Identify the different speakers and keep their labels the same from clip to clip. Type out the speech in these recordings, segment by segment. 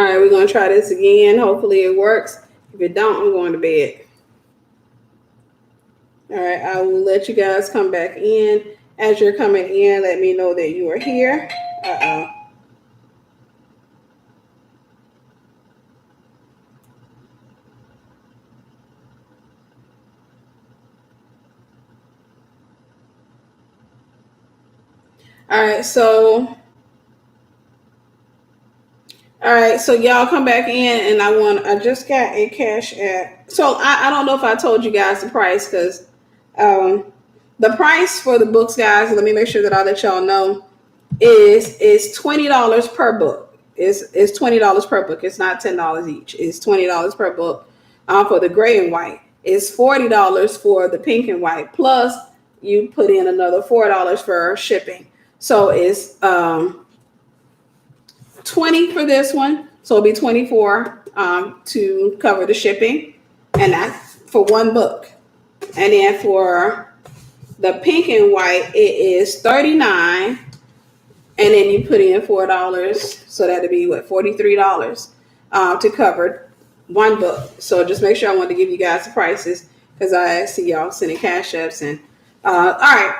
Speaker 1: right, we're gonna try this again. Hopefully it works. If it don't, I'm going to bed. All right, I will let you guys come back in. As you're coming in, let me know that you are here. Uh-oh. All right, so y'all come back in, and I just got a cash app. So I don't know if I told you guys the price, because um, the price for the books, guys, let me make sure that I let y'all know, is $20 per book. It's $20 per book. It's not $10 each. It's $20 per book for the gray and white. It's $40 for the pink and white. Plus, you put in another $4 for shipping. So it's 20 for this one. So it'll be 24 to cover the shipping, and that's for one book. And then for the pink and white, it is 39, and then you put in $4, so that'd be what, $43 to cover one book. So just make sure, I want to give you guys the prices, because I see y'all sending cash apps. And all right,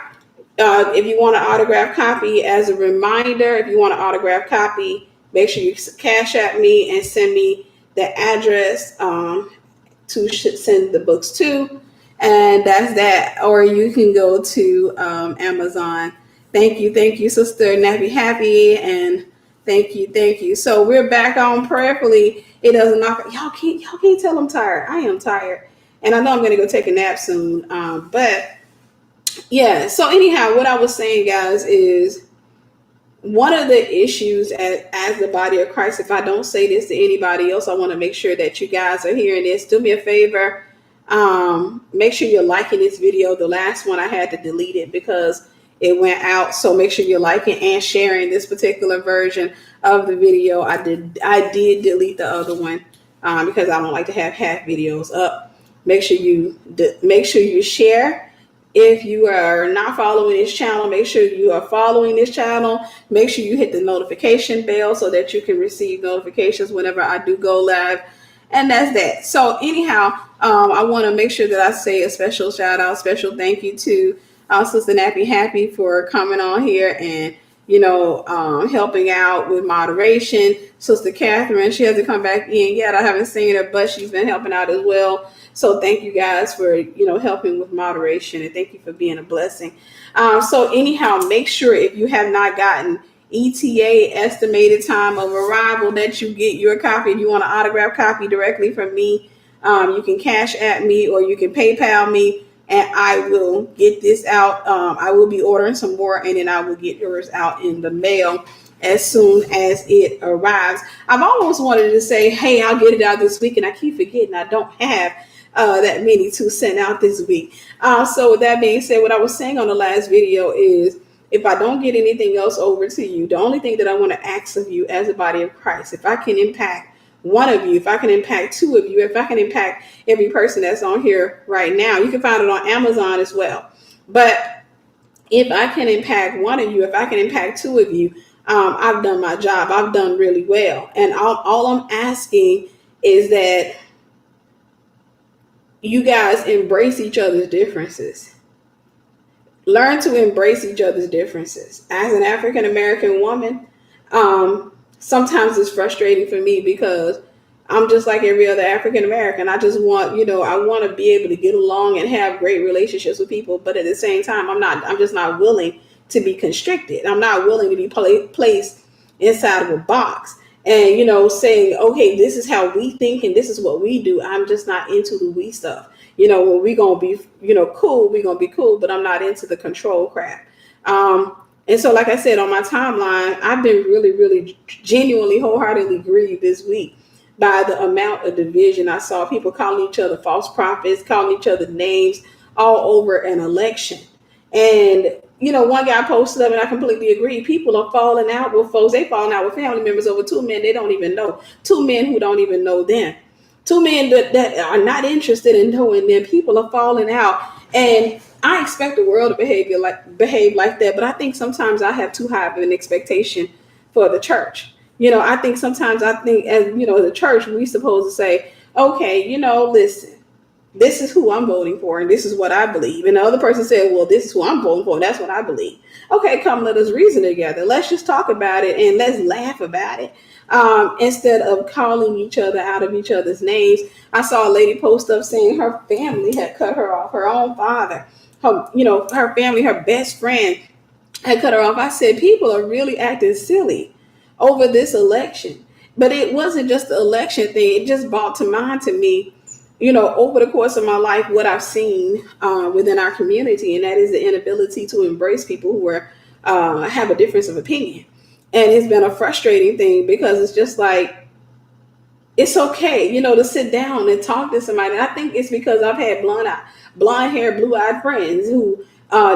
Speaker 1: if you want an autographed copy, as a reminder, if you want an autographed copy, make sure you cash app me and send me the address to send the books to, and that's that. Or you can go to Amazon. Thank you, Sister Nappy Happy, and thank you. So we're back on prayerfully. It doesn't knock. Y'all can't tell I'm tired. I am tired, and I know I'm gonna go take a nap soon. But yeah. So anyhow, what I was saying, guys, is one of the issues as the body of Christ. If I don't say this to anybody else, I want to make sure that you guys are hearing this. Do me a favor. Make sure you're liking this video. The last one I had to delete it because it went out. So make sure you're liking and sharing this particular version of the video. I did delete the other one because I don't like to have half videos up. Make sure you share. If you are not following this channel, make sure you are following this channel. Make sure you hit the notification bell so that you can receive notifications whenever I do go live. And that's that. So anyhow, I want to make sure that I say a special shout out, special thank you to Sister Nappy Happy for coming on here and, helping out with moderation. Sister Catherine, she hasn't come back in yet. I haven't seen her, but she's been helping out as well. So thank you guys for, helping with moderation, and thank you for being a blessing. So anyhow, make sure, if you have not gotten ETA, estimated time of arrival, that you get your copy. If you want an autographed copy directly from me, you can cash at me or you can PayPal me, and I will get this out. I will be ordering some more, and then I will get yours out in the mail as soon as it arrives. I've almost wanted to say, hey, I'll get it out this week, and I keep forgetting I don't have that many to send out this week. So with that being said, what I was saying on the last video is, if I don't get anything else over to you, the only thing that I want to ask of you as a body of Christ, if I can impact one of you, if I can impact two of you, if I can impact every person that's on here right now, you can find it on Amazon as well. But if I can impact one of you, if I can impact two of you, I've done my job. I've done really well. And all I'm asking is that you guys embrace each other's differences. Learn to embrace each other's differences. As an African American woman, sometimes it's frustrating for me because I'm just like every other African American. I just want, I want to be able to get along and have great relationships with people. But at the same time, I'm just not willing to be constricted. I'm not willing to be placed inside of a box and, saying, okay, this is how we think and this is what we do. I'm just not into the we stuff. When we going to be, cool, we going to be cool, but I'm not into the control crap. And so, like I said, on my timeline, I've been really, really genuinely, wholeheartedly grieved this week by the amount of division. I saw people calling each other false prophets, calling each other names all over an election. And, one guy posted up, and I completely agree. People are falling out with folks. They falling out with family members over two men they don't even know. Two men who don't even know them. Two men that are not interested in knowing them. People are falling out. And I expect the world to behave like that. But I think sometimes I have too high of an expectation for the church. I think sometimes as the church, we supposed to say, okay, listen, this is who I'm voting for, and this is what I believe. And the other person said, well, this is who I'm voting for, and that's what I believe. Okay, come, let us reason together. Let's just talk about it and let's laugh about it. Instead of calling each other out of each other's names. I saw a lady post up saying her family had cut her off, her own father, her family, her best friend had cut her off. I said, people are really acting silly over this election. But it wasn't just the election thing. It just brought to mind to me, over the course of my life, what I've seen within our community, and that is the inability to embrace people who have a difference of opinion. And it's been a frustrating thing because it's just like, it's okay, to sit down and talk to somebody. And I think it's because I've had blonde hair, blue eyed friends who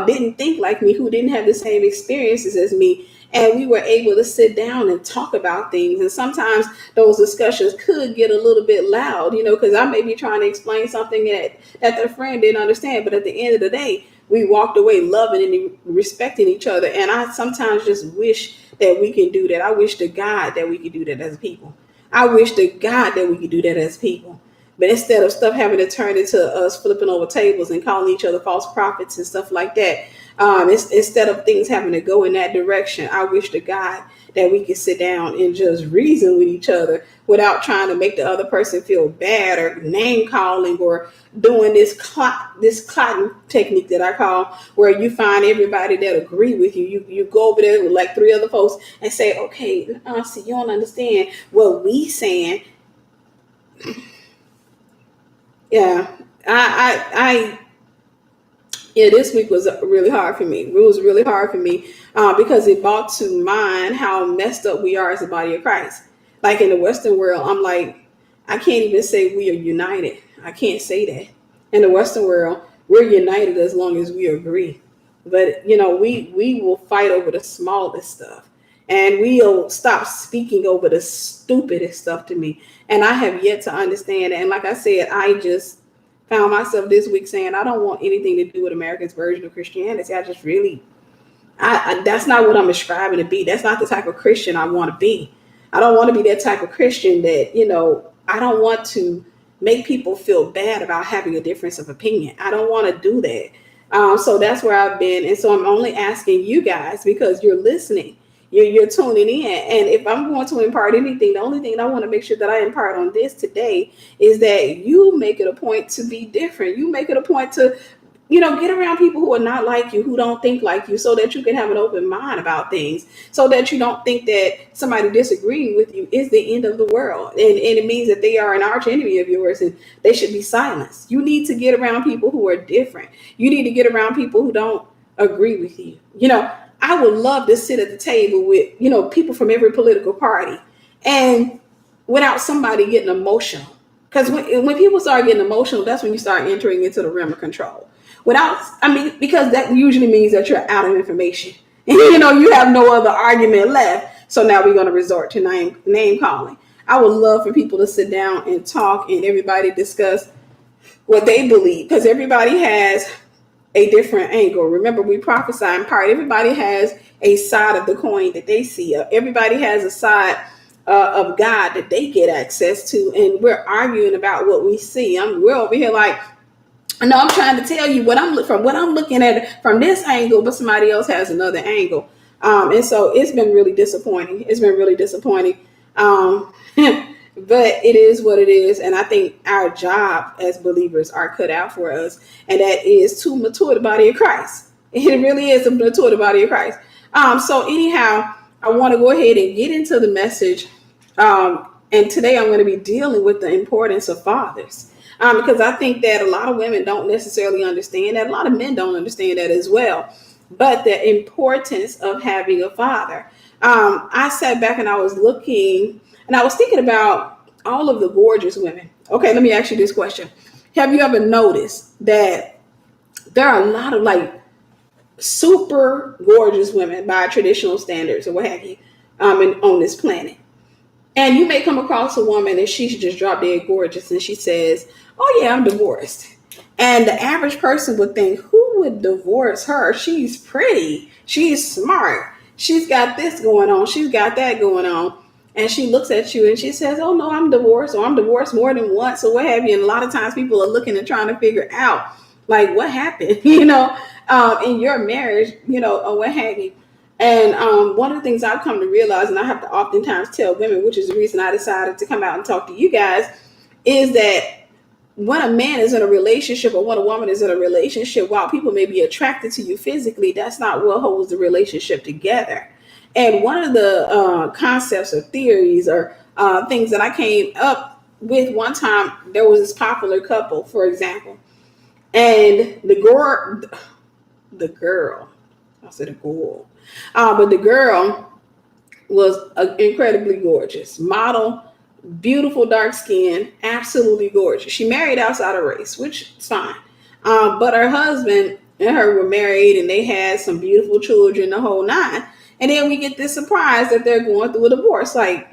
Speaker 1: didn't think like me, who didn't have the same experiences as me. And we were able to sit down and talk about things. And sometimes those discussions could get a little bit loud, because I may be trying to explain something that the friend didn't understand. But at the end of the day, we walked away loving and respecting each other. And I sometimes just wish that we can do that. I wish to God that we could do that as people. I wish to God that we could do that as people. But instead of stuff having to turn into us flipping over tables and calling each other false prophets and stuff like that, instead of things having to go in that direction, I wish to God that we could sit down and just reason with each other without trying to make the other person feel bad or name calling or doing this cotton technique that I call, where you find everybody that agree with you. You go over there with like 3 other folks and say, okay, see, you don't understand what we saying. Yeah, this week was really hard for me. It was really hard for me because it brought to mind how messed up we are as a body of Christ. Like in the Western world, I'm like, I can't even say we are united. I can't say that. In the Western world, we're united as long as we agree. But, we will fight over the smallest stuff. And we'll stop speaking over the stupidest stuff to me. And I have yet to understand that. And like I said, I just found myself this week saying, I don't want anything to do with America's version of Christianity. I just really, that's not what I'm ascribing to be. That's not the type of Christian I want to be. I don't want to be that type of Christian that, I don't want to make people feel bad about having a difference of opinion. I don't want to do that. So that's where I've been. And so I'm only asking you guys because you're listening. You're tuning in. And if I'm going to impart anything, the only thing I want to make sure that I impart on this today is that you make it a point to be different. You make it a point to, get around people who are not like you, who don't think like you, so that you can have an open mind about things, so that you don't think that somebody disagreeing with you is the end of the world. And it means that they are an arch enemy of yours and they should be silenced. You need to get around people who are different. You need to get around people who don't agree with you. I would love to sit at the table with, people from every political party and without somebody getting emotional. Because when people start getting emotional, that's when you start entering into the realm of control. Because that usually means that you're out of information. And, you have no other argument left. So now we're going to resort to name calling. I would love for people to sit down and talk and everybody discuss what they believe, because everybody has a different angle. Remember, we prophesy in part. Everybody has a side of the coin that they see. Everybody has a side of God that they get access to, and we're arguing about what we see. We're over here like, no, I'm trying to tell you what I'm looking at from this angle, but somebody else has another angle. And so it's been really disappointing. But it is what it is. And I think our job as believers are cut out for us. And that is to mature the body of Christ. It really is to mature the body of Christ. So anyhow, I want to go ahead and get into the message. And today I'm going to be dealing with the importance of fathers. Because I think that a lot of women don't necessarily understand that. A lot of men don't understand that as well. But the importance of having a father. I sat back and I was looking and I was thinking about all of the gorgeous women. Okay, let me ask you this question. Have you ever noticed that there are a lot of like super gorgeous women by traditional standards or what have you on this planet? And you may come across a woman and she's just drop dead gorgeous and she says, oh yeah, I'm divorced. And the average person would think, who would divorce her? She's pretty. She's smart. She's got this going on. She's got that going on. and she looks at you and she says, "Oh no, I'm divorced," or "I'm divorced more than once," or what have you. And a lot of times people are looking and trying to figure out like what happened, in your marriage, or what have you. And one of the things I've come to realize, and I have to oftentimes tell women, which is the reason I decided to come out and talk to you guys, is that when a man is in a relationship or when a woman is in a relationship, while people may be attracted to you physically, that's not what holds the relationship together. And one of the concepts or theories or things that I came up with one time, there was this popular couple, for example, and the girl, I said a girl, but the girl was incredibly gorgeous, model, beautiful dark skin, absolutely gorgeous. She married outside of race, which is fine. But her husband and her were married and they had some beautiful children, the whole nine. And then we get this surprise that they're going through a divorce. And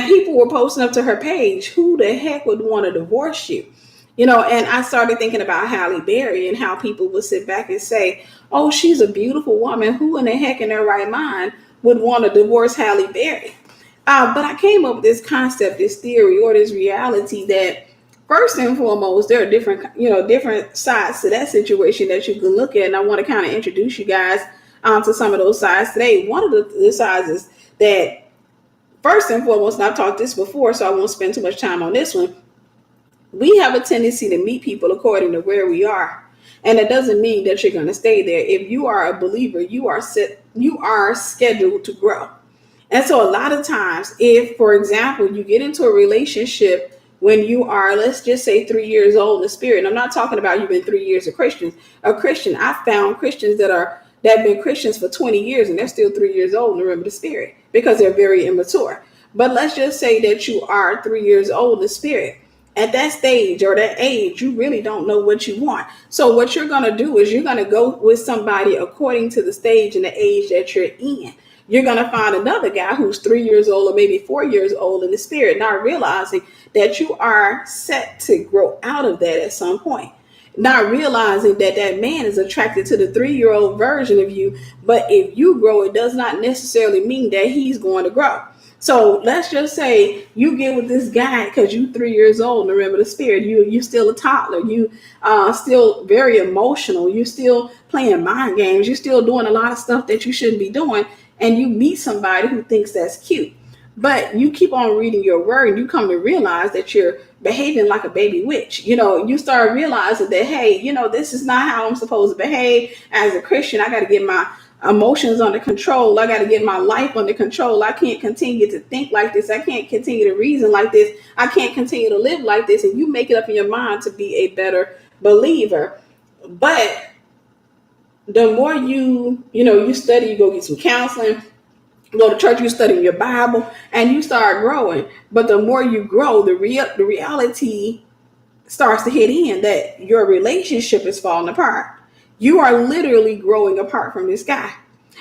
Speaker 1: people were posting up to her page, who the heck would want to divorce you? And I started thinking about Halle Berry and how people would sit back and say, oh, she's a beautiful woman. Who in the heck in their right mind would want to divorce Halle Berry? But I came up with this concept, this theory, or this reality that first and foremost, there are different sides to that situation that you can look at. And I want to kind of introduce you guys to some of those sides today. One of the sides is that first and foremost, and I've talked this before, so I won't spend too much time on this one. We have a tendency to meet people according to where we are. And that doesn't mean that you're going to stay there. If you are a believer, you are scheduled to grow. And so a lot of times, if, for example, you get into a relationship when you are, let's just say 3 years old in the spirit, and I'm not talking about you've been 3 years a Christian. I found Christians that have been Christians for 20 years and they're still 3 years old in the realm of the spirit because they're very immature. But let's just say that you are 3 years old in the spirit. At that stage or that age, you really don't know what you want. So what you're going to do is you're going to go with somebody according to the stage and the age that you're in. You're going to find another guy who's 3 years old or maybe 4 years old in the spirit, not realizing that you are set to grow out of that at some point. Not realizing that man is attracted to the 3-year-old version of you. But if you grow, it does not necessarily mean that he's going to grow. So let's just say you get with this guy because you 3 years old in the realm of the spirit. You still a toddler. You still very emotional. You still playing mind games. You're still doing a lot of stuff that you shouldn't be doing. And you meet somebody who thinks that's cute. But you keep on reading your word and you come to realize that you're behaving like a baby witch. You start realizing that, hey, this is not how I'm supposed to behave as a Christian. I got to get my emotions under control. I got to get my life under control. I can't continue to think like this. I can't continue to reason like this. I can't continue to live like this. And you make it up in your mind to be a better believer. But the more you study, you go get some counseling, go to church, you study your Bible, and you start growing. But the more you grow, the reality starts to hit in that your relationship is falling apart. You are literally growing apart from this guy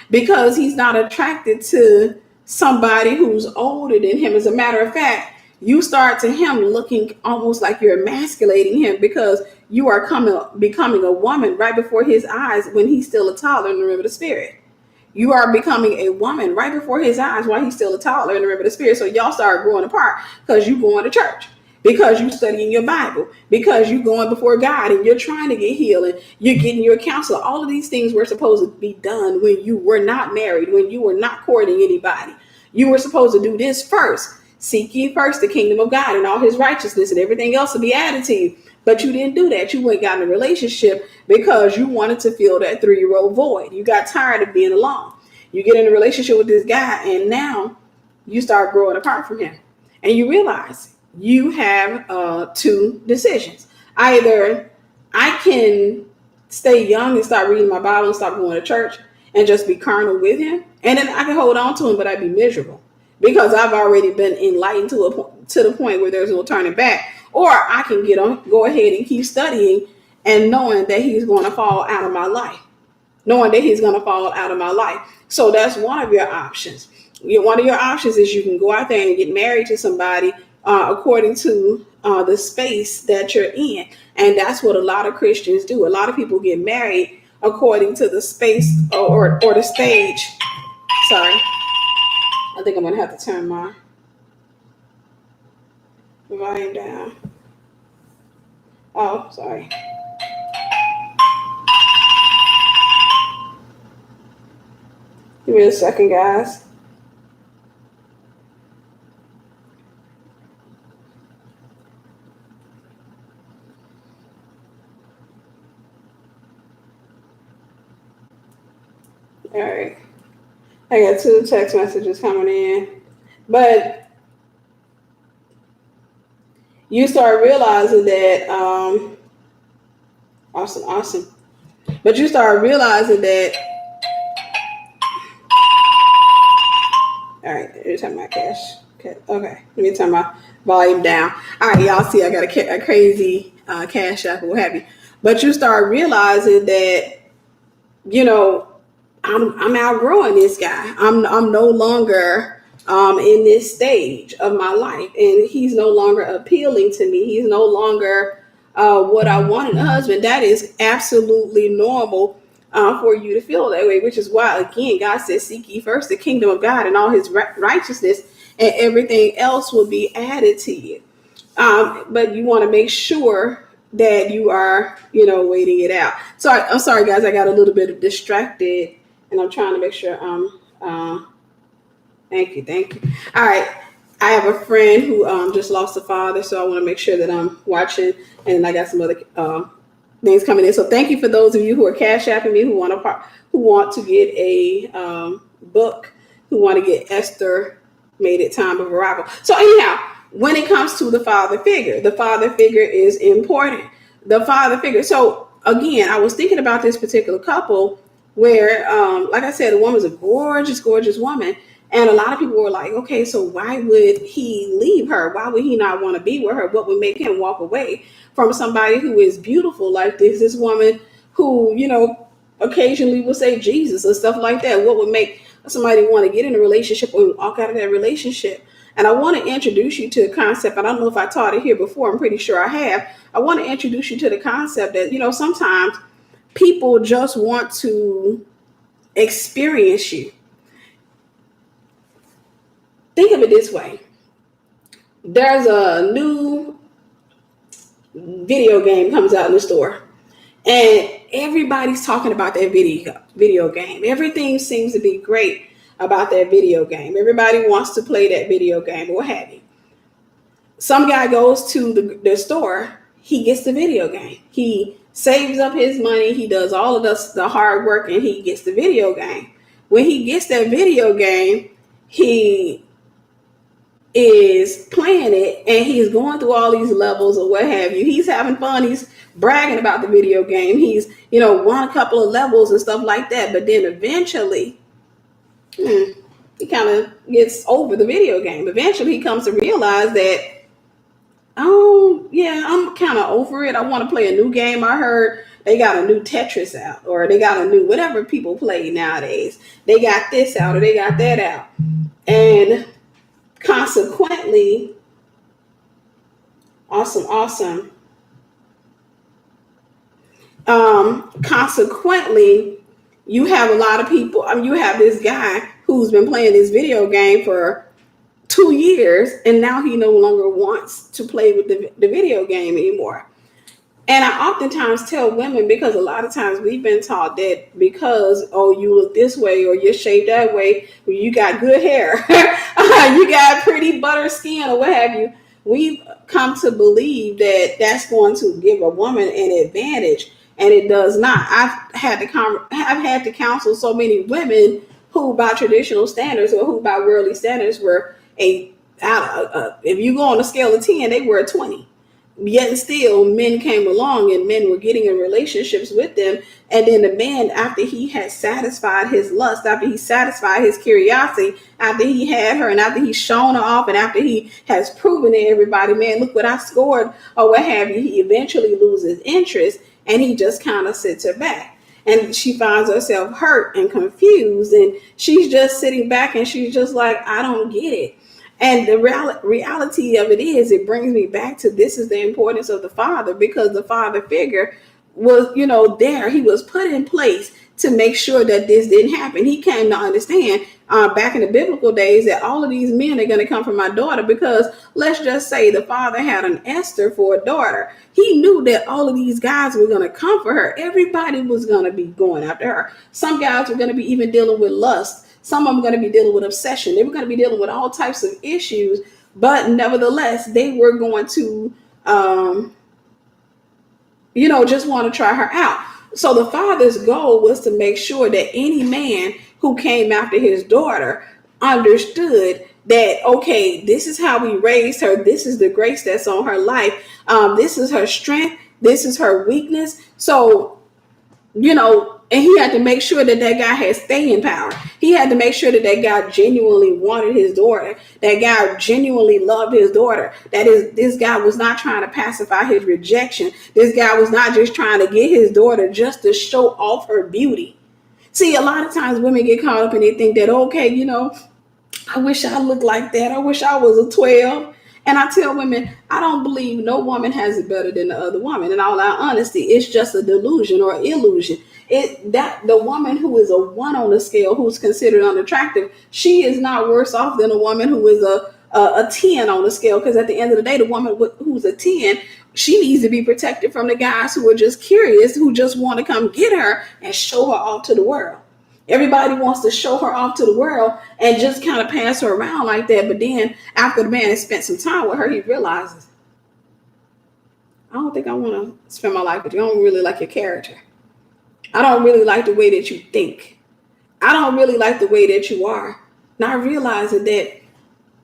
Speaker 1: because he's not attracted to somebody who's older than him. As a matter of fact, you start to him looking almost like you're emasculating him because you are becoming a woman right before his eyes when he's still a toddler in the realm of the spirit. You are becoming a woman right before his eyes while he's still a toddler in the realm of the spirit. So y'all start growing apart because you going to church, because you studying your Bible, because you going before God and you're trying to get healed and you're getting your counselor. All of these things were supposed to be done when you were not married, when you were not courting anybody. You were supposed to do this first. Seek ye first the kingdom of God and all his righteousness, and everything else will be added to you. But you didn't do that. You went got in a relationship because you wanted to fill that 3-year-old void. You got tired of being alone. You get in a relationship with this guy and now you start growing apart from him. And you realize you have two decisions. Either I can stay young and start reading my Bible and stop going to church and just be carnal with him. And then I can hold on to him, but I'd be miserable because I've already been enlightened to the point where there's no turning back. Or I can go ahead and keep studying and knowing that he's going to fall out of my life. So that's one of your options. One of your options is you can go out there and get married to somebody according to the space that you're in. And that's what a lot of Christians do. A lot of people get married according to the space or the stage. Sorry. I think I'm gonna have to turn my volume down. Oh, sorry. Give me a second, guys. All right. I got 2 text messages coming in. But you start realizing that, awesome. But you start realizing that, all right, let me turn my cash. Okay, let me turn my volume down. All right, y'all see I got a crazy cash app or what have you. But you start realizing that, you know, I'm outgrowing this guy. I'm no longer in this stage of my life, and he's no longer appealing to me. He's no longer what I want in a husband. That is absolutely normal for you to feel that way, which is why, again, God says, seek ye first the kingdom of God and all his righteousness, and everything else will be added to you. But you want to make sure that you are, waiting it out. So I'm sorry, guys, I got a little bit distracted, and I'm trying to make sure. Thank you. All right, I have a friend who just lost a father, so I want to make sure that I'm watching, and I got some other things coming in. So thank you for those of you who are cash apping me, who want to get a book, who want to get Esther Made It Time of Arrival. So anyhow, when it comes to the father figure is important. The father figure. So again, I was thinking about this particular couple where, like I said, the woman's a gorgeous woman. And a lot of people were like, okay, so why would he leave her? Why would he not want to be with her? What would make him walk away from somebody who is beautiful like this woman who, occasionally will say Jesus or stuff like that? What would make somebody want to get in a relationship or walk out of that relationship? And I want to introduce you to a concept. I don't know if I taught it here before. I'm pretty sure I have. I want to introduce you to the concept that, sometimes people just want to experience you. Think of it this way. There's a new video game comes out in the store, and everybody's talking about that video game. Everything seems to be great about that video game. Everybody wants to play that video game or what have you. Some guy goes to the store, he gets the video game. He saves up his money, he does all of the hard work, and he gets the video game. When he gets that video game, he is playing it and he's going through all these levels or what have you. He's having fun. He's bragging about the video game. He's, won a couple of levels and stuff like that. But then eventually, he kind of gets over the video game. Eventually, he comes to realize that, oh, yeah, I'm kind of over it. I want to play a new game. I heard they got a new Tetris out, or they got a new whatever people play nowadays. They got this out or they got that out. And consequently, awesome. Consequently, you have a lot of people. You have this guy who's been playing this video game for 2 years, and now he no longer wants to play with the video game anymore. And I oftentimes tell women, because a lot of times we've been taught that because, you look this way or you're shaped that way, or you got good hair, you got pretty butter skin or what have you, we've come to believe that that's going to give a woman an advantage, and it does not. I've had to counsel so many women who, by traditional standards or who, by worldly standards, were if you go on a scale of 10, they were a 20. Yet still, men came along and men were getting in relationships with them. And then the man, after he had satisfied his lust, after he satisfied his curiosity, after he had her and after he's shown her off and after he has proven to everybody, man, look what I scored or what have you, he eventually loses interest and he just kind of sits her back. And she finds herself hurt and confused, and she's just sitting back and she's just like, I don't get it. And the reality of it is, it brings me back to this is the importance of the father, because the father figure was, there. He was put in place to make sure that this didn't happen. He came to understand back in the biblical days that all of these men are going to come from my daughter, because let's just say the father had an Esther for a daughter. He knew that all of these guys were going to come for her. Everybody was going to be going after her. Some guys were going to be even dealing with lust. Some of them were going to be dealing with obsession. They were going to be dealing with all types of issues, but nevertheless, they were going to, just want to try her out. So the father's goal was to make sure that any man who came after his daughter understood that, okay, this is how we raised her. This is the grace that's on her life. This is her strength. This is her weakness. So, and he had to make sure that that guy had staying power. He had to make sure that that guy genuinely wanted his daughter. That guy genuinely loved his daughter. That is, this guy was not trying to pacify his rejection. This guy was not just trying to get his daughter just to show off her beauty. See, a lot of times women get caught up and they think that, okay, I wish I looked like that. I wish I was a 12. And I tell women, I don't believe no woman has it better than the other woman. In all our honesty, it's just a delusion or illusion. That the woman who is a 1 on the scale, who's considered unattractive, she is not worse off than a woman who is a 10 on the scale. Because at the end of the day, the woman who's a 10, she needs to be protected from the guys who are just curious, who just want to come get her and show her off to the world. Everybody wants to show her off to the world and just kind of pass her around like that. But then after the man has spent some time with her, he realizes, I don't think I want to spend my life with you. I don't really like your character. I don't really like the way that you think. I don't really like the way that you are. Now realizing that,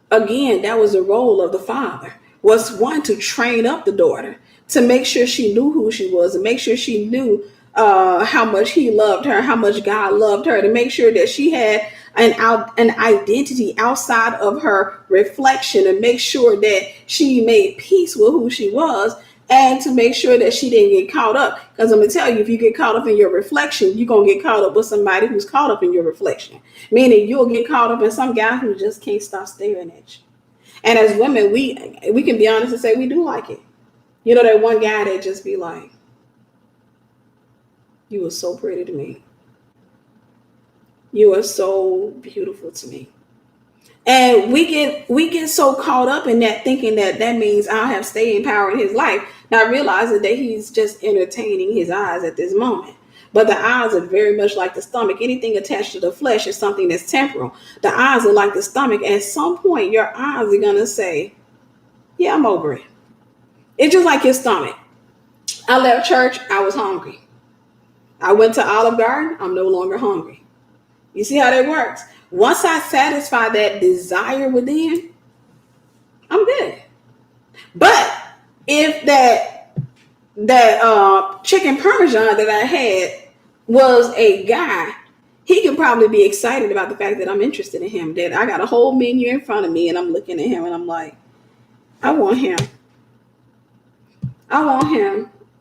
Speaker 1: again, that was the role of the father, was one, to train up the daughter, to make sure she knew who she was, and make sure she knew how much he loved her, how much God loved her, to make sure that she had an identity outside of her reflection, and make sure that she made peace with who she was, and to make sure that she didn't get caught up. Because I'm going to tell you, if you get caught up in your reflection, you're going to get caught up with somebody who's caught up in your reflection. Meaning you'll get caught up in some guy who just can't stop staring at you. And as women, we can be honest and say we do like it. That one guy that just be like, you were so pretty to me. You are so beautiful to me. And we get so caught up in that, thinking that means I'll have staying power in his life, not realizing that he's just entertaining his eyes at this moment. But the eyes are very much like the stomach. Anything attached to the flesh is something that's temporal. The eyes are like the stomach. At some point, your eyes are going to say, yeah, I'm over it. It's just like your stomach. I left church. I was hungry. I went to Olive Garden. I'm no longer hungry. You see how that works? Once I satisfy that desire within, I'm good. But if that chicken parmesan that I had was a guy, he could probably be excited about the fact that I'm interested in him, that I got a whole menu in front of me and I'm looking at him and I'm like, I want him.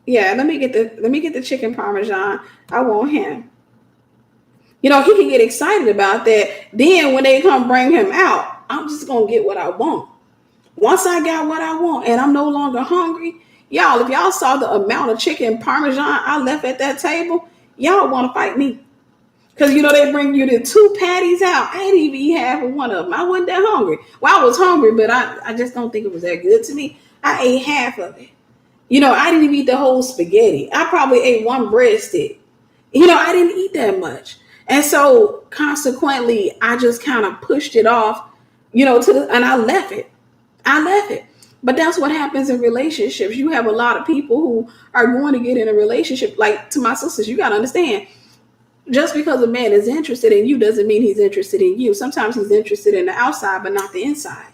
Speaker 1: Yeah, let me get the chicken parmesan. I want him. He can get excited about that. Then when they come bring him out, I'm just going to get what I want. Once I got what I want and I'm no longer hungry, y'all, if y'all saw the amount of chicken parmesan I left at that table, y'all want to fight me. Because, they bring you the 2 patties out. I didn't even eat half of one of them. I wasn't that hungry. Well, I was hungry, but I just don't think it was that good to me. I ate half of it. I didn't even eat the whole spaghetti. I probably ate one breadstick. I didn't eat that much. And so consequently, I just kind of pushed it off, and I left it. But that's what happens in relationships. You have a lot of people who are going to get in a relationship. Like, to my sisters, you got to understand, just because a man is interested in you doesn't mean he's interested in you. Sometimes he's interested in the outside, but not the inside.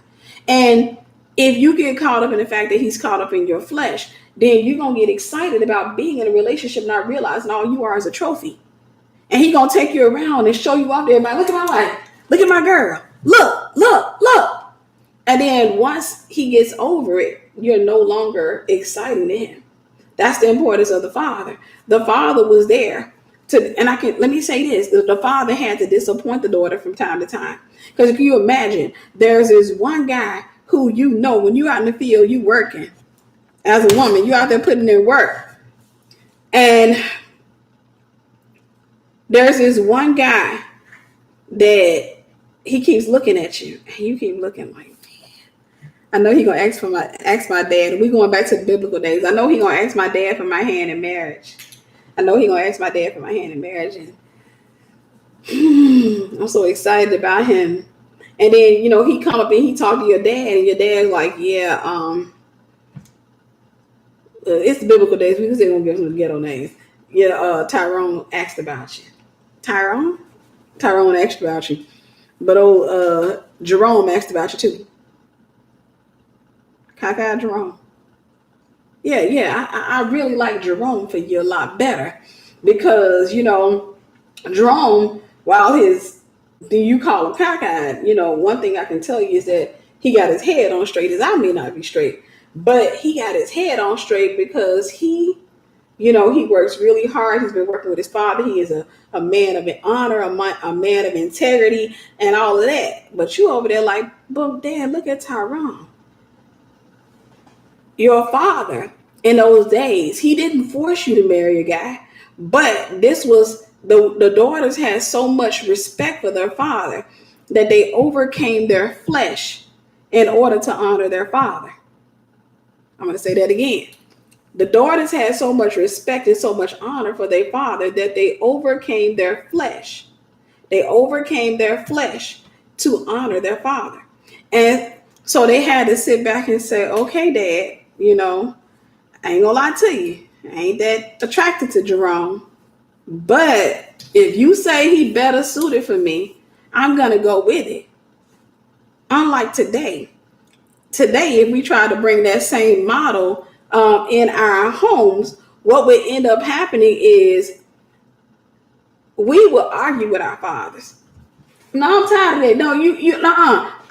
Speaker 1: And if you get caught up in the fact that he's caught up in your flesh, then you're going to get excited about being in a relationship, not realizing all you are is a trophy. And he's going to take you around and show you off to everybody. Look at my wife. Look at my girl. Look. And then once he gets over it, you're no longer exciting to him. That's the importance of the father. The father was there let me say this, the father had to disappoint the daughter from time to time. Because if you imagine, there's this one guy who, when you're out in the field, you working as a woman, you out there putting in work. And There's this one guy that he keeps looking at you, and you keep looking like, I know he gonna ask my dad. And we going back to the biblical days. I know he gonna ask my dad for my hand in marriage. I know he gonna ask my dad for my hand in marriage, and I'm so excited about him. And then he come up and he talk to your dad, and your dad's like, yeah, it's the biblical days. We just gonna give some ghetto names. Yeah, Tyrone asked about you. Tyrone asked about you, but old Jerome asked about you too. Kaka Jerome. Yeah, I really like Jerome for you a lot better because, Jerome, while do you call him cockeyed? One thing I can tell you is that he got his head on straight. His eye may not be straight, but he got his head on straight because he works really hard. He's been working with his father. He is a man of honor, a man of integrity, and all of that. But you over there like, but Dad, look at Tyrone. Your father in those days, he didn't force you to marry a guy, but this was the daughters had so much respect for their father that they overcame their flesh in order to honor their father. I'm going to say that again. The daughters had so much respect and so much honor for their father that they overcame their flesh. They overcame their flesh to honor their father. And so they had to sit back and say, okay, Dad, I ain't gonna lie to you. I ain't that attracted to Jerome. But if you say he better suited for me, I'm gonna go with it. Unlike today. Today, if we try to bring that same model in our homes, what would end up happening is we will argue with our fathers. No, I'm tired of that. No, you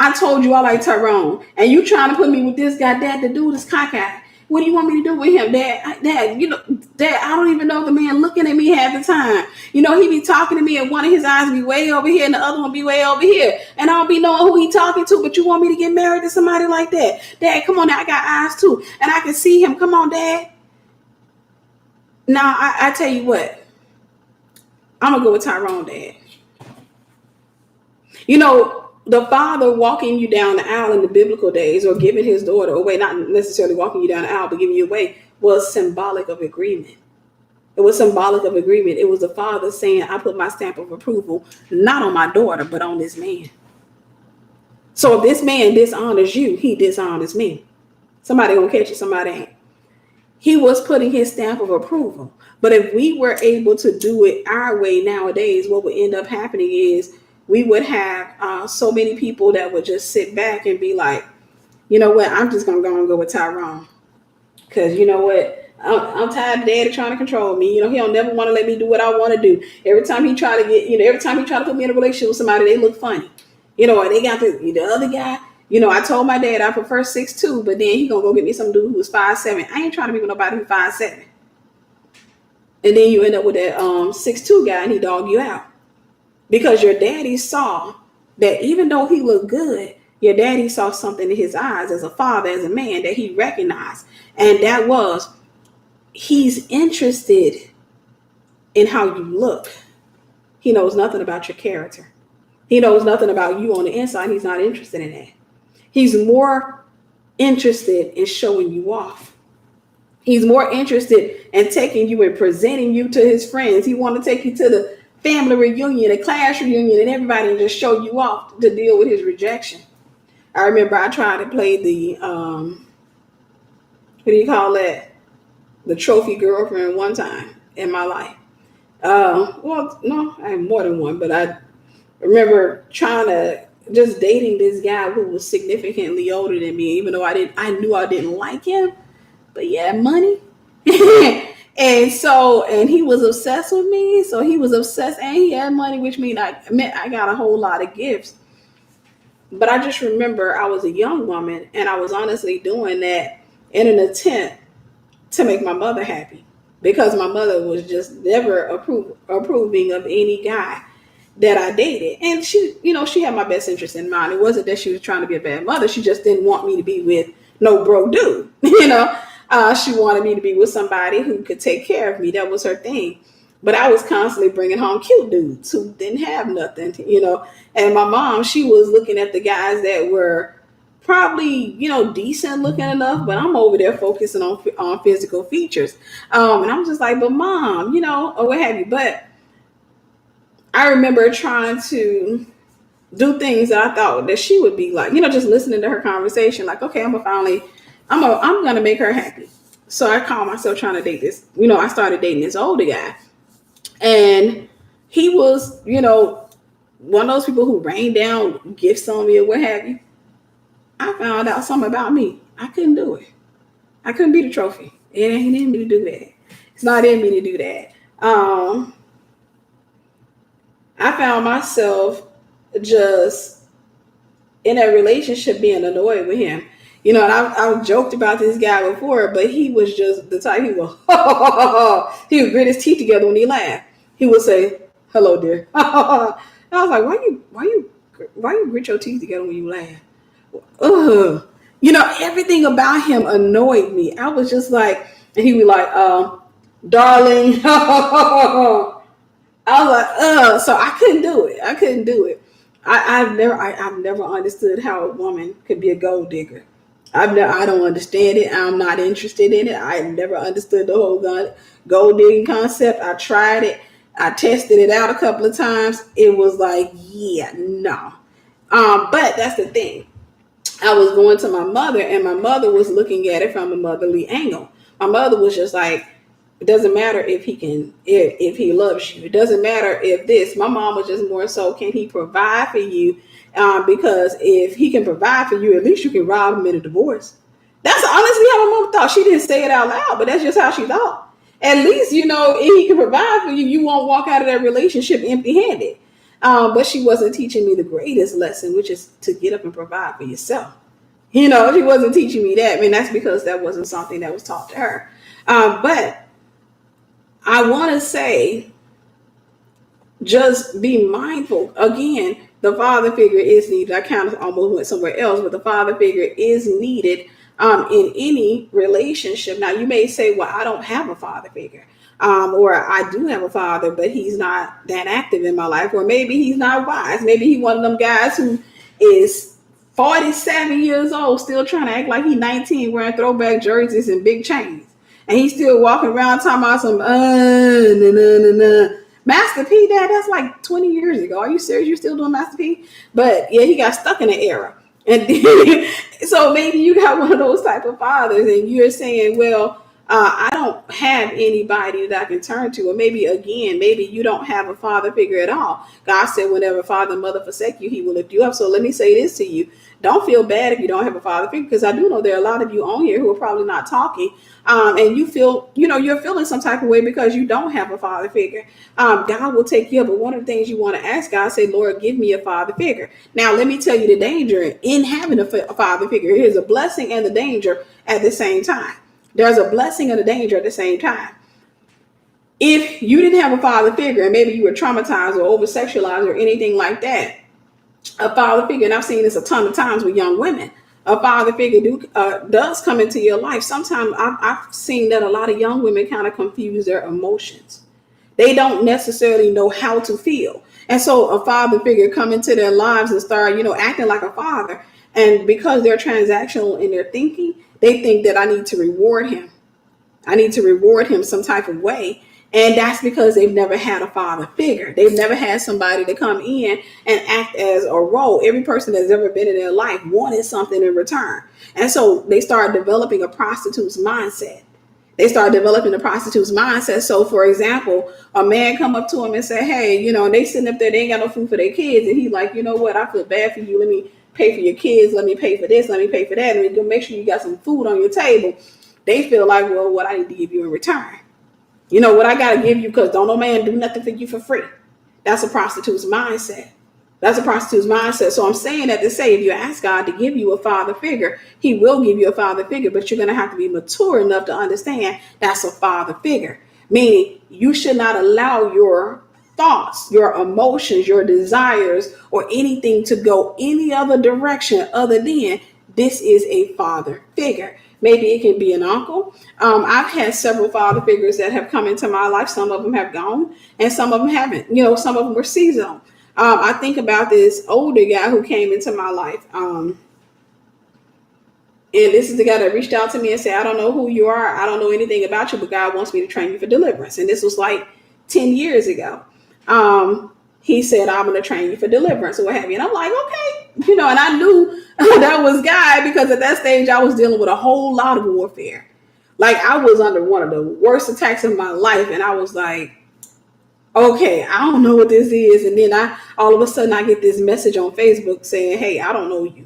Speaker 1: I told you I like Tyrone, and you trying to put me with this guy, Dad. The dude is cockeyed. What do you want me to do with him, Dad? Dad, I don't even know the man looking at me half the time. He be talking to me, and one of his eyes be way over here, and the other one be way over here, and I don't be knowing who he talking to. But you want me to get married to somebody like that, Dad? Come on, now I got eyes too, and I can see him. Come on, Dad. Now I tell you what, I'm gonna go with Tyrone, Dad. The father walking you down the aisle in the biblical days, or giving his daughter away, not necessarily walking you down the aisle, but giving you away, was symbolic of agreement. It was symbolic of agreement. It was the father saying, I put my stamp of approval, not on my daughter, but on this man. So if this man dishonors you, he dishonors me. Somebody gonna catch it, somebody ain't. He was putting his stamp of approval. But if we were able to do it our way nowadays, what would end up happening is we would have so many people that would just sit back and be like, you know what, I'm just going to go and go with Tyrone. Because you know what, I'm tired of Daddy trying to control me. He don't never want to let me do what I want to do. Every time he try to put me in a relationship with somebody, they look funny. And they got the other guy. I told my dad I prefer 6'2", but then he going to go get me some dude who's 5'7". I ain't trying to be with nobody who's 5'7". And then you end up with that 6'2" guy and he dog you out. Because your daddy saw that even though he looked good, your daddy saw something in his eyes as a father, as a man, that he recognized. And that was, he's interested in how you look. He knows nothing about your character. He knows nothing about you on the inside. He's not interested in that. He's more interested in showing you off. He's more interested in taking you and presenting you to his friends. He wants to take you to the family reunion, a class reunion, and everybody just show you off to deal with his rejection. I remember I tried to play the, what do you call that? The trophy girlfriend one time in my life. Well, no, I had more than one, but I remember trying to just dating this guy who was significantly older than me, even though I knew I didn't like him, but he had money. And he was obsessed with me. So he was obsessed and he had money, which meant I got a whole lot of gifts. But I just remember I was a young woman and I was honestly doing that in an attempt to make my mother happy, because my mother was just never approving of any guy that I dated. And she had my best interest in mind. It wasn't that she was trying to be a bad mother. She just didn't want me to be with no broke dude, She wanted me to be with somebody who could take care of me. That was her thing. But I was constantly bringing home cute dudes who didn't have nothing, And my mom, she was looking at the guys that were probably, decent looking enough, but I'm over there focusing on physical features. And I'm just like, but mom, or what have you. But I remember trying to do things that I thought that she would be like, just listening to her conversation, like, okay, I'm gonna make her happy. So I called myself trying to date this. I started dating this older guy, and he was, one of those people who rain down gifts on me or what have you. I found out something about me. I couldn't do it. I couldn't be the trophy. It ain't in me to do that. It's not in me to do that. I found myself just in a relationship being annoyed with him. And I've joked about this guy before, but he was just the type, he would grit his teeth together when he laughed. He would say, "Hello, dear." I was like, why you grit your teeth together when you laugh? Ugh. Everything about him annoyed me. I was just like, and he would like, darling. I was like, so I couldn't do it. I've never understood how a woman could be a gold digger. I don't understand it. I'm not interested in it. I never understood the whole gold digging concept. I tried it. I tested it out a couple of times. It was like, yeah, no. But that's the thing. I was going to my mother, and my mother was looking at it from a motherly angle. My mother was just like, it doesn't matter if he loves you. It doesn't matter if this. My mom was just more so, can he provide for you? Because if he can provide for you, at least you can rob him in a divorce. That's honestly how my mom thought. She didn't say it out loud, but that's just how she thought. At least, if he can provide for you, you won't walk out of that relationship empty-handed. But she wasn't teaching me the greatest lesson, which is to get up and provide for yourself. She wasn't teaching me that. I mean, that's because that wasn't something that was taught to her. But I want to say, just be mindful. Again, the father figure is needed. I kind of almost went somewhere else, but the father figure is needed in any relationship. Now, you may say, well, I don't have a father figure. Or I do have a father, but he's not that active in my life. Or maybe he's not wise. Maybe he's one of them guys who is 47 years old, still trying to act like he's 19, wearing throwback jerseys and big chains. And he's still walking around talking about some Master P, Dad, that's like 20 years ago. Are you serious? You're still doing Master P? But yeah, he got stuck in an era. And then, so maybe you got one of those type of fathers and you're saying, well, I don't have anybody that I can turn to. Or maybe you don't have a father figure at all. God said, whenever father and mother forsake you, he will lift you up. So let me say this to you. Don't feel bad if you don't have a father figure, because I do know there are a lot of you on here who are probably not talking. And you feel, you're feeling some type of way because you don't have a father figure. God will take you up. But one of the things you want to ask God, say, Lord, give me a father figure. Now, let me tell you the danger in having a father figure. Here's a blessing and the danger at the same time. There's a blessing and a danger at the same time. If you didn't have a father figure and maybe you were traumatized or over sexualized or anything like that, a father figure, and I've seen this a ton of times with young women, a father figure does come into your life. Sometimes I've seen that a lot of young women kind of confuse their emotions. They don't necessarily know how to feel. And so a father figure come into their lives and start, acting like a father. And because they're transactional in their thinking, they think that I need to reward him. I need to reward him some type of way. And that's because they've never had a father figure. They've never had somebody to come in and act as a role. Every person that's ever been in their life wanted something in return. And so they start developing a prostitute's mindset. So, for example, a man come up to him and say, hey, they sitting up there, they ain't got no food for their kids. And he's like, you know what? I feel bad for you. Let me pay for your kids. Let me pay for this. Let me pay for that. And make sure you got some food on your table. They feel like, well, what I need to give you in return. What I got to give you, because don't no man do nothing for you for free. That's a prostitute's mindset. So I'm saying that to say, if you ask God to give you a father figure, he will give you a father figure, but you're going to have to be mature enough to understand that's a father figure. Meaning you should not allow your thoughts, your emotions, your desires, or anything to go any other direction other than this is a father figure. Maybe it can be an uncle. I've had several father figures that have come into my life. Some of them have gone, and some of them haven't. Some of them were seasonal. I think about this older guy who came into my life. And this is the guy that reached out to me and said, I don't know who you are. I don't know anything about you, but God wants me to train you for deliverance. And this was like 10 years ago. He said, I'm going to train you for deliverance or what have you. And I'm like, okay. And I knew that was God, because at that stage I was dealing with a whole lot of warfare. Like, I was under one of the worst attacks of my life. And I was like, okay, I don't know what this is. And then all of a sudden I get this message on Facebook saying, hey, I don't know you.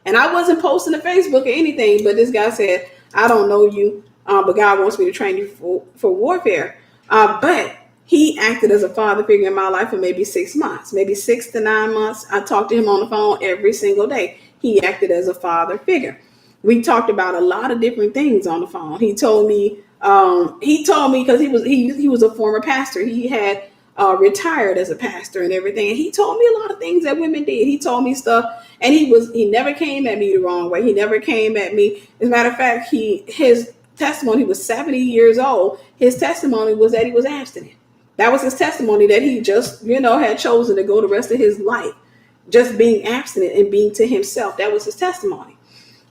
Speaker 1: And I wasn't posting to Facebook or anything, but this guy said, I don't know you, but God wants me to train you for warfare. But he acted as a father figure in my life for maybe 6 months, maybe 6 to 9 months. I talked to him on the phone every single day. He acted as a father figure. We talked about a lot of different things on the phone. He told me because he was a former pastor. He had retired as a pastor and everything. And he told me a lot of things that women did. He told me stuff, and he never came at me the wrong way. He never came at me. As a matter of fact, his testimony, he was 70 years old. His testimony was that he was abstinent. That was his testimony, that he just, had chosen to go the rest of his life just being abstinent and being to himself. That was his testimony.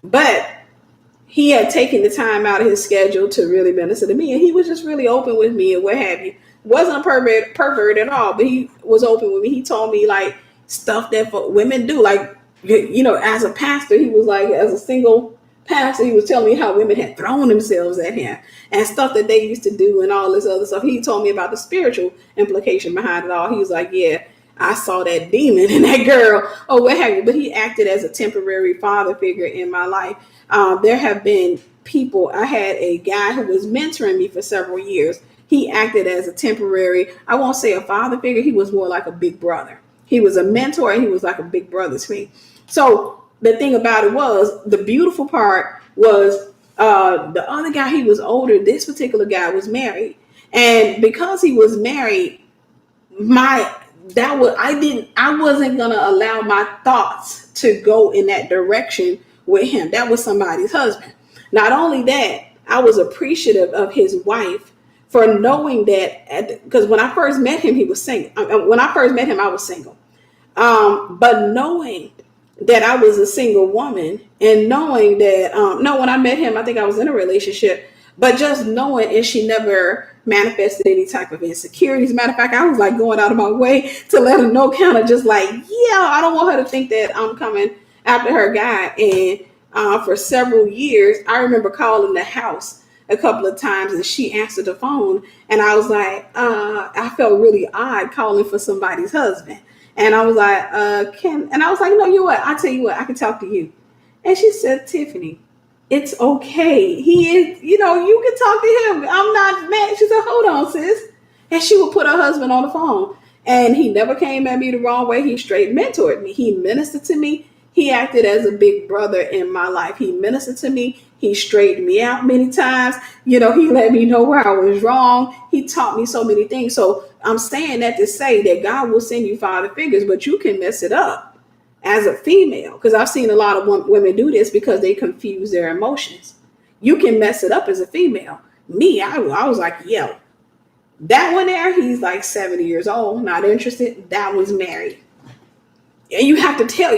Speaker 1: But he had taken the time out of his schedule to really minister to me, and he was just really open with me and what have you. Wasn't a pervert at all, but he was open with me. He told me like stuff that women do, like, as a pastor, he was like, as a single pastor, he was telling me how women had thrown themselves at him and stuff that they used to do and all this other stuff. He told me about the spiritual implication behind it all. He was like, yeah, I saw that demon in that girl or what have you. But he acted as a temporary father figure in my life. There have been people. I had a guy who was mentoring me for several years. He acted as a temporary, I won't say a father figure. He was more like a big brother. He was a mentor, and he was like a big brother to me. So the thing about it was, the beautiful part was the other guy, he was older. This particular guy was married. And because he was married, I wasn't going to allow my thoughts to go in that direction with him. That was somebody's husband. Not only that, I was appreciative of his wife for knowing that, because when I first met him, he was single. When I first met him, I was single. But knowing that I was a single woman, and knowing that, no, when I met him, I think I was in a relationship, but just knowing, and she never manifested any type of insecurities. Matter of fact, I was like going out of my way to let her know, kind of just like, yeah, I don't want her to think that I'm coming after her guy. And for several years, I remember calling the house a couple of times, and she answered the phone, and I was like, I felt really odd calling for somebody's husband. And I was like, and I was like, no, I tell you what, I can talk to you. And she said, Tiffany, it's okay. He is, you can talk to him. I'm not mad. She said, hold on, sis. And she would put her husband on the phone, and he never came at me the wrong way. He straight mentored me. He ministered to me. He acted as a big brother in my life. He ministered to me. He straightened me out many times. He let me know where I was wrong. He taught me so many things. So I'm saying that to say that God will send you father figures, but you can mess it up as a female. Because I've seen a lot of women do this because they confuse their emotions. You can mess it up as a female. Me, I was like, yo, that one there, he's like 70 years old, not interested. That one's married. And you have to say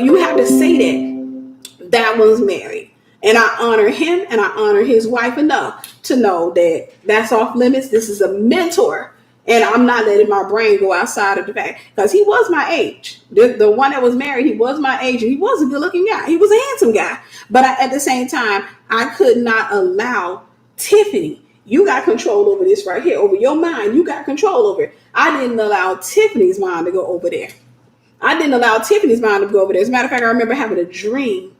Speaker 1: that one's married. And I honor him, and I honor his wife enough to know that that's off limits. This is a mentor, and I'm not letting my brain go outside of the fact, because he was my age. The one that was married, he was my age, and he was a good looking guy. He was a handsome guy. But at the same time, I could not allow Tiffany, you got control over this right here, over your mind. You got control over it. I didn't allow Tiffany's mind to go over there. As a matter of fact, I remember having a dream.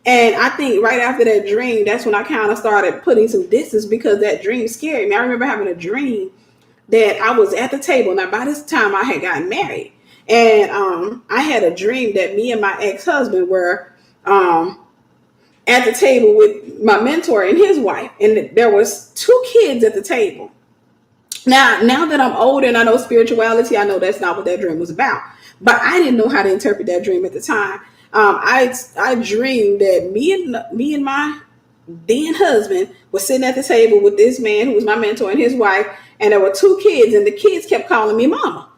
Speaker 1: And I think right after that dream, that's when I kind of started putting some distance, because that dream scared me. I remember having a dream that I was at the table. Now, by this time, I had gotten married. And I had a dream that me and my ex-husband were at the table with my mentor and his wife. And there was 2 kids at the table. Now that I'm older and I know spirituality, I know that's not what that dream was about. But I didn't know how to interpret that dream at the time. I dreamed that me and my then husband was sitting at the table with this man who was my mentor and his wife, and there were two kids, and the kids kept calling me mama.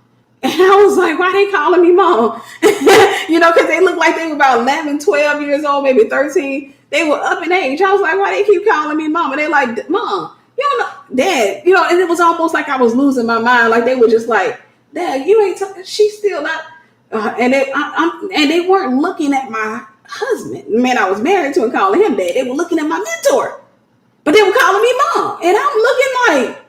Speaker 1: And I was like, why they calling me mama? Because they looked like they were about 11, 12 years old, maybe 13. They were up in age. I was like, why they keep calling me mama? They like, mom, dad, and it was almost like I was losing my mind. Like they were just like, dad, you ain't talking. She's still not. And they weren't looking at my husband, the man I was married to, and calling him dad. They were looking at my mentor, but they were calling me mom. And I'm looking like,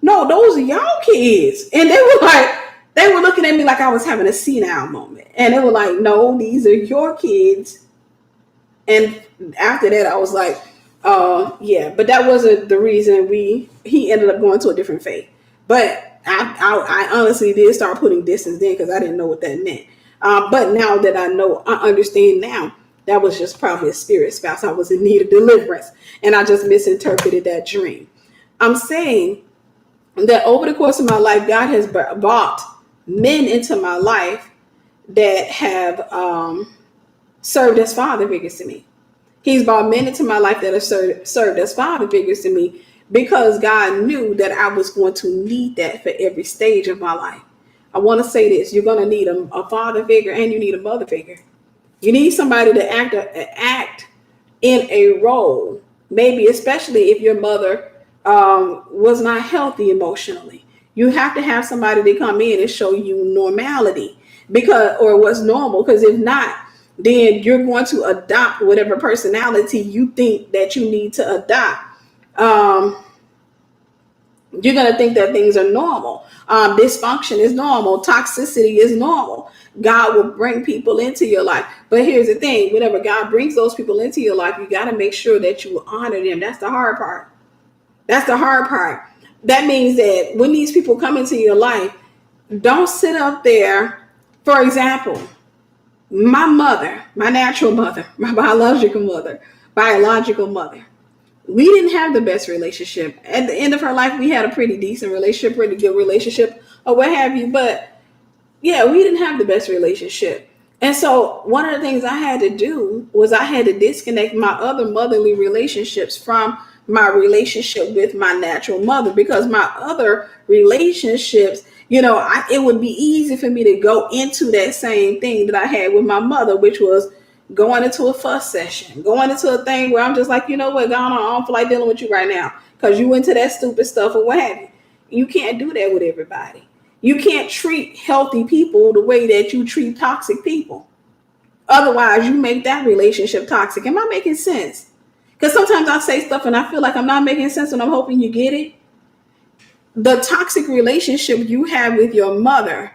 Speaker 1: no, those are y'all kids. And they were looking at me like I was having a senile moment. And they were like, no, these are your kids. And after that, I was like, yeah, but that wasn't the reason he ended up going to a different faith. But I honestly did start putting distance then because I didn't know what that meant. But now that I understand now, that was just probably a spirit spouse. I was in need of deliverance, and I just misinterpreted that dream. I'm saying that over the course of my life, God has brought men into my life that have served as father figures to me. He's brought men into my life that have served as father figures to me because God knew that I was going to need that for every stage of my life. I want to say this. You're going to need a father figure and you need a mother figure. You need somebody to act in a role, maybe especially if your mother was not healthy emotionally. You have to have somebody to come in and show you normality or what's normal, because if not, then you're going to adopt whatever personality you think that you need to adopt. You're going to think that things are normal. Dysfunction is normal. Toxicity is normal. God will bring people into your life. But here's the thing. Whenever God brings those people into your life, you got to make sure that you honor them. That's the hard part. That's the hard part. That means that when these people come into your life, don't sit up there. For example, my mother, my natural mother, my biological mother, we didn't have the best relationship. At the end of her life, we had a pretty decent relationship, pretty good relationship, or what have you. But yeah, we didn't have the best relationship. And so one of the things I had to do was I had to disconnect my other motherly relationships from my relationship with my natural mother, because my other relationships, it would be easy for me to go into that same thing that I had with my mother, which was going into a fuss session, going into a thing where I'm just like, you know what, God, I don't feel like dealing with you right now because you into that stupid stuff or what have you. You can't do that with everybody. You can't treat healthy people the way that you treat toxic people. Otherwise, you make that relationship toxic. Am I making sense? Because sometimes I say stuff and I feel like I'm not making sense, and I'm hoping you get it. The toxic relationship you have with your mother,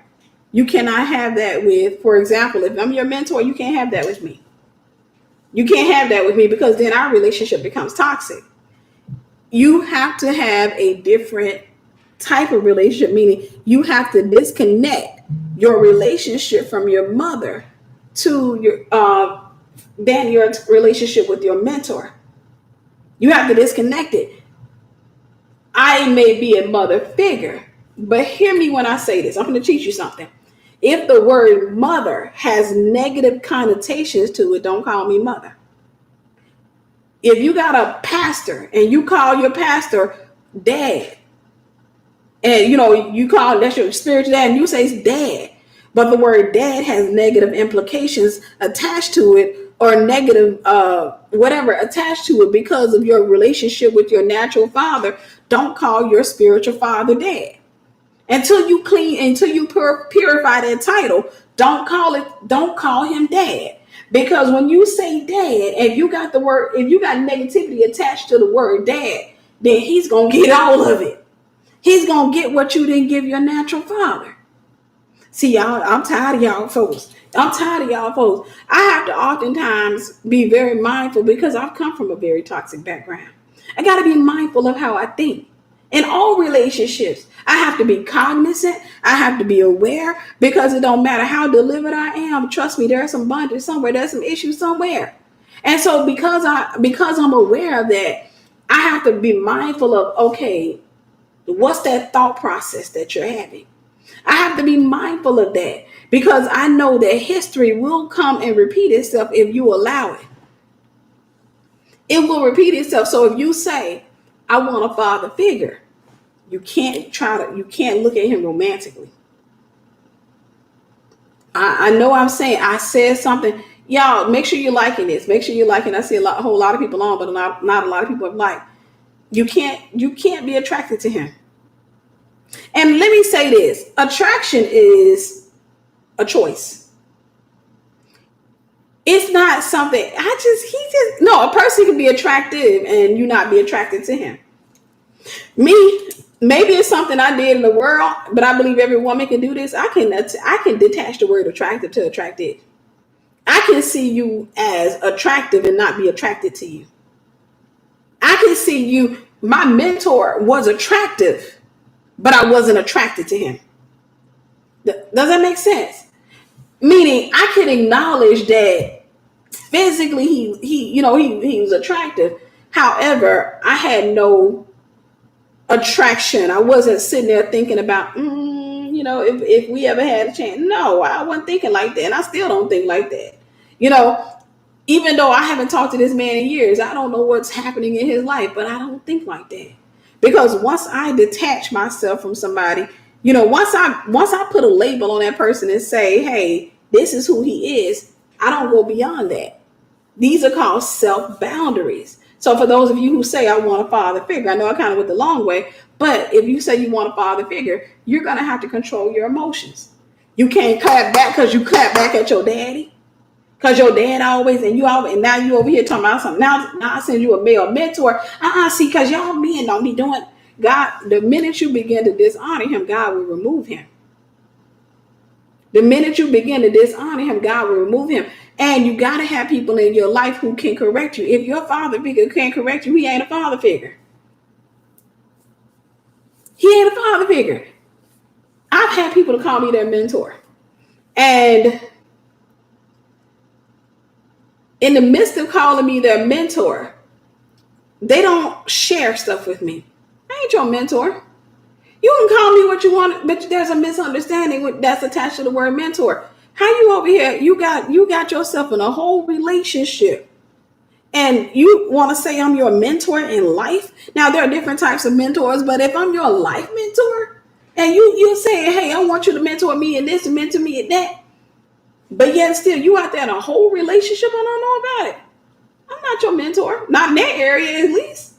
Speaker 1: you cannot have that with, for example, if I'm your mentor, you can't have that with me. You can't have that with me because then our relationship becomes toxic. You have to have a different type of relationship, meaning you have to disconnect your relationship from your mother to your relationship with your mentor. You have to disconnect it. I may be a mother figure, but hear me when I say this. I'm going to teach you something. If the word mother has negative connotations to it, don't call me mother. If you got a pastor and you call your pastor dad, and you call that's your spiritual dad, and you say it's dad, but the word dad has negative implications attached to it, or negative whatever attached to it because of your relationship with your natural father, don't call your spiritual father dad. Until you purify that title, don't call him dad. Because when you say dad, if you got negativity attached to the word dad, then he's going to get all of it. He's going to get what you didn't give your natural father. See, y'all, I'm tired of y'all folks. I have to oftentimes be very mindful because I've come from a very toxic background. I got to be mindful of how I think. In all relationships, I have to be cognizant. I have to be aware, because it don't matter how delivered I am. Trust me, there's some bondage somewhere. There's some issues somewhere. And so because I'm aware of that, I have to be mindful of, okay, what's that thought process that you're having? I have to be mindful of that because I know that history will come and repeat itself if you allow it. it will repeat itself. So if you say, I want a father figure, you can't look at him romantically. I know I'm saying, I said something. Y'all, make sure you're liking this. Make sure you're liking. I see a whole lot of people on, but not a lot of people have liked. You can't be attracted to him. And let me say this, attraction is a choice. It's not something, a person can be attractive and you not be attracted to him. Me, maybe it's something I did in the world, but I believe every woman can do this. I can detach the word attractive to attracted. I can see you as attractive and not be attracted to you. I can see you, my mentor was attractive, but I wasn't attracted to him. Does that make sense? Meaning I can acknowledge that physically he was attractive. However, I had no attraction. I wasn't sitting there thinking about, if we ever had a chance. No, I wasn't thinking like that. And I still don't think like that. Even though I haven't talked to this man in years, I don't know what's happening in his life, but I don't think like that. Because once I detach myself from somebody, once I put a label on that person and say, hey, this is who he is, I don't go beyond that. These are called self-boundaries. So for those of you who say, I want a father figure, I know I kind of went the long way, but if you say you want a father figure, you're going to have to control your emotions. You can't clap back because you clap back at your daddy. Because your dad always, and now you over here talking about something. Now I send you a male mentor. See, because y'all men don't be doing God. The minute you begin to dishonor him, God will remove him. The minute you begin to dishonor him, God will remove him. And you got to have people in your life who can correct you. If your father figure can't correct you, he ain't a father figure. He ain't a father figure. I've had people to call me their mentor. And in the midst of calling me their mentor, they don't share stuff with me. I ain't your mentor. You can call me what you want, but there's a misunderstanding that's attached to the word mentor. How you over here? You got yourself in a whole relationship, and you want to say I'm your mentor in life. Now there are different types of mentors, but if I'm your life mentor, and you say, hey, I want you to mentor me in this and mentor me in that, but yet still you out there in a whole relationship, I don't know about it. I'm not your mentor, not in that area at least.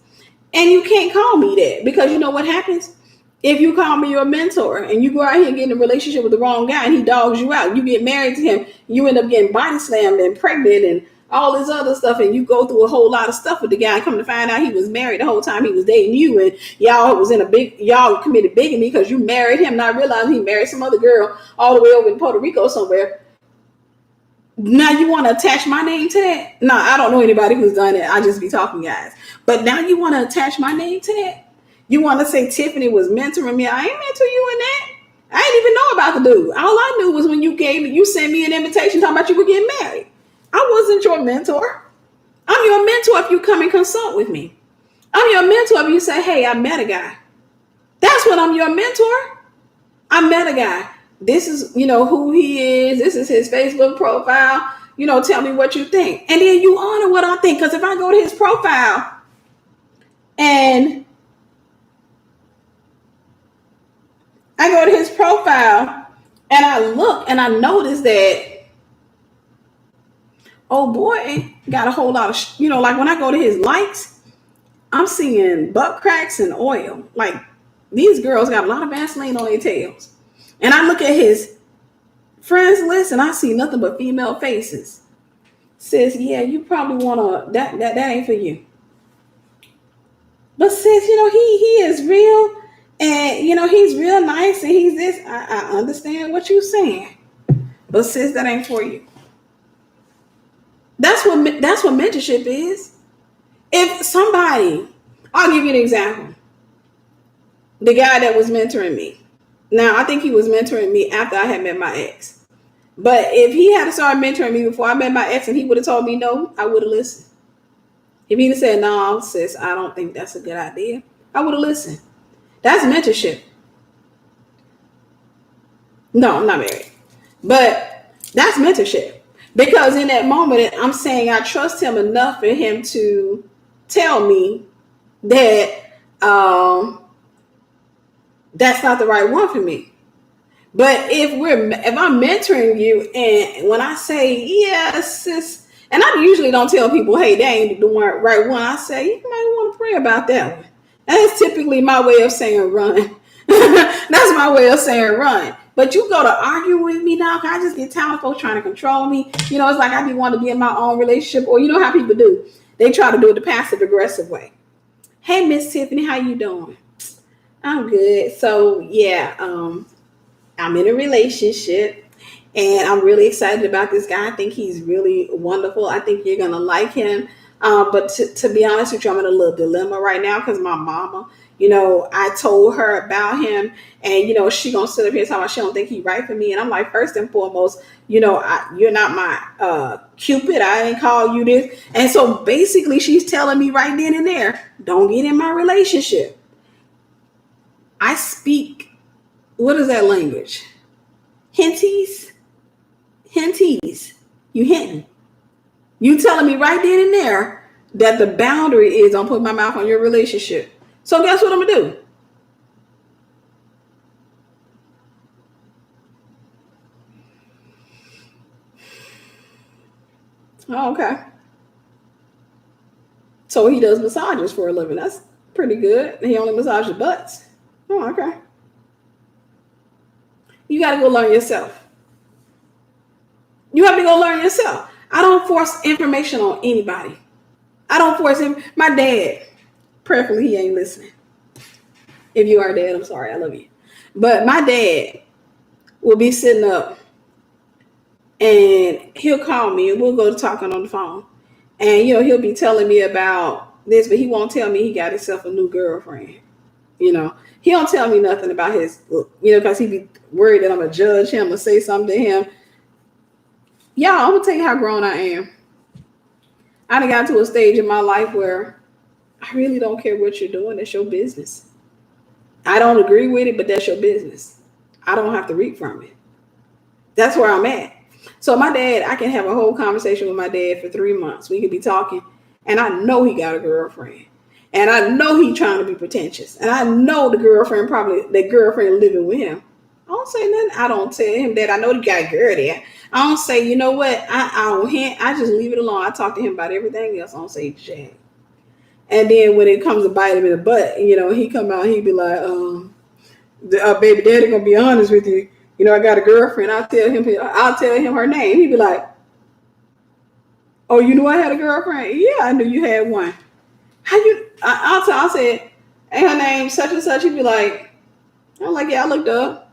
Speaker 1: And you can't call me that, because you know what happens? If you call me your mentor and you go out here and get in a relationship with the wrong guy and he dogs you out, you get married to him, you end up getting body slammed and pregnant and all this other stuff, and you go through a whole lot of stuff with the guy and come to find out he was married the whole time he was dating you, and y'all committed bigamy because you married him, not realizing he married some other girl all the way over in Puerto Rico somewhere. Now you want to attach my name to that? No, I don't know anybody who's done it. I just be talking, guys. But now you want to attach my name to that? You want to say Tiffany was mentoring me? I ain't mentor you in that. I didn't even know about the dude. All I knew was when you sent me an invitation talking about you were getting married. I wasn't your mentor. I'm your mentor if you come and consult with me. I'm your mentor if you say, hey, I met a guy. That's what I'm your mentor. I met a guy. This is, who he is. This is his Facebook profile. Tell me what you think. And then you honor what I think. Because if I go to his profile and I look and I notice that, oh boy, got a whole lot of, like when I go to his likes, I'm seeing butt cracks and oil. Like these girls got a lot of Vaseline on their tails. And I look at his friends list and I see nothing but female faces. Sis, yeah, you probably want to, that ain't for you. But sis, he is real. And, he's real nice and he's this. I understand what you're saying. But sis, that ain't for you. That's what mentorship is. If somebody, I'll give you an example. The guy that was mentoring me. Now, I think he was mentoring me after I had met my ex. But if he had started mentoring me before I met my ex and he would have told me no, I would have listened. If he'd have said, no, sis, I don't think that's a good idea, I would have listened. That's mentorship. No, I'm not married. But that's mentorship. Because in that moment, I'm saying I trust him enough for him to tell me that that's not the right one for me. But if I'm mentoring you, and when I say yes, and I usually don't tell people, hey, they ain't the right one. I say you might want to pray about that one. That's typically my way of saying run. That's my way of saying run. But you go to argue with me now, I just get tired of folks trying to control me. It's like I be wanting to be in my own relationship, or you know how people do. They try to do it the passive aggressive way. Hey, Miss Tiffany, how you doing? I'm good. So yeah, I'm in a relationship, and I'm really excited about this guy. I think he's really wonderful. I think you're gonna like him. But to be honest with you, I'm in a little dilemma right now because my mama, I told her about him, and she gonna sit up here and talk about she don't think he right for me. And I'm like, first and foremost, you're not my Cupid. I ain't call you this. And so basically, she's telling me right then and there, don't get in my relationship. I speak. What is that language? Hinties. You hinting. You telling me right then and there that the boundary is don't put my mouth on your relationship. So guess what I'm gonna do? Oh, okay. So he does massages for a living. That's pretty good. He only massages butts. Oh, okay. You got to go learn yourself. You have to go learn yourself. I don't force information on anybody. I don't force him. My dad, prayerfully, he ain't listening. If you are dad, I'm sorry. I love you. But my dad will be sitting up and he'll call me and we'll go to talking on the phone. And, he'll be telling me about this, but he won't tell me he got himself a new girlfriend. He don't tell me nothing about his, because he be worried that I'm going to judge him or say something to him. Y'all, I'm going to tell you how grown I am. I done got to a stage in my life where I really don't care what you're doing. That's your business. I don't agree with it, but that's your business. I don't have to read from it. That's where I'm at. So my dad, I can have a whole conversation with my dad for 3 months. We could be talking, and I know he got a girlfriend. And I know he's trying to be pretentious. And I know the girlfriend living with him. I don't say nothing. I don't tell him that. I know the guy girl there. I don't say, you know what? I don't hint. I just leave it alone. I talk to him about everything else. I don't say jack. And then when it comes to bite him in the butt, he come out, he be like, baby daddy gonna be honest with you. I got a girlfriend. I'll tell him her name. He be like, oh, you knew I had a girlfriend? Yeah, I knew you had one. How you? I said, ain't her name such and such? He'd be like, I'm like, yeah, I looked up.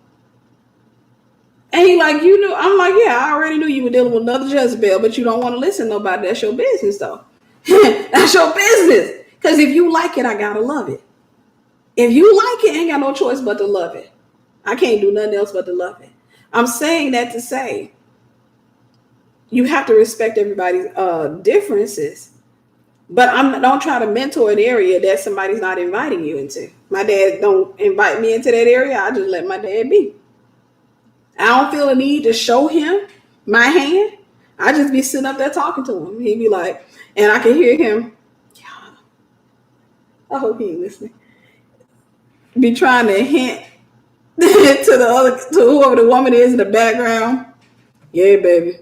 Speaker 1: And he like, you knew? I'm like, yeah, I already knew you were dealing with another Jezebel, but you don't want to listen to nobody. That's your business, though. That's your business. Because if you like it, I gotta love it. If you like it, I ain't got no choice but to love it. I can't do nothing else but to love it. I'm saying that to say, you have to respect everybody's differences. But don't try to mentor an area that somebody's not inviting you into. My dad don't invite me into that area. I just let my dad be. I don't feel a need to show him my hand. I just be sitting up there talking to him. He'd be like, and I can hear him. I hope he ain't listening. Be trying to hint to whoever the woman is in the background. Yeah, baby.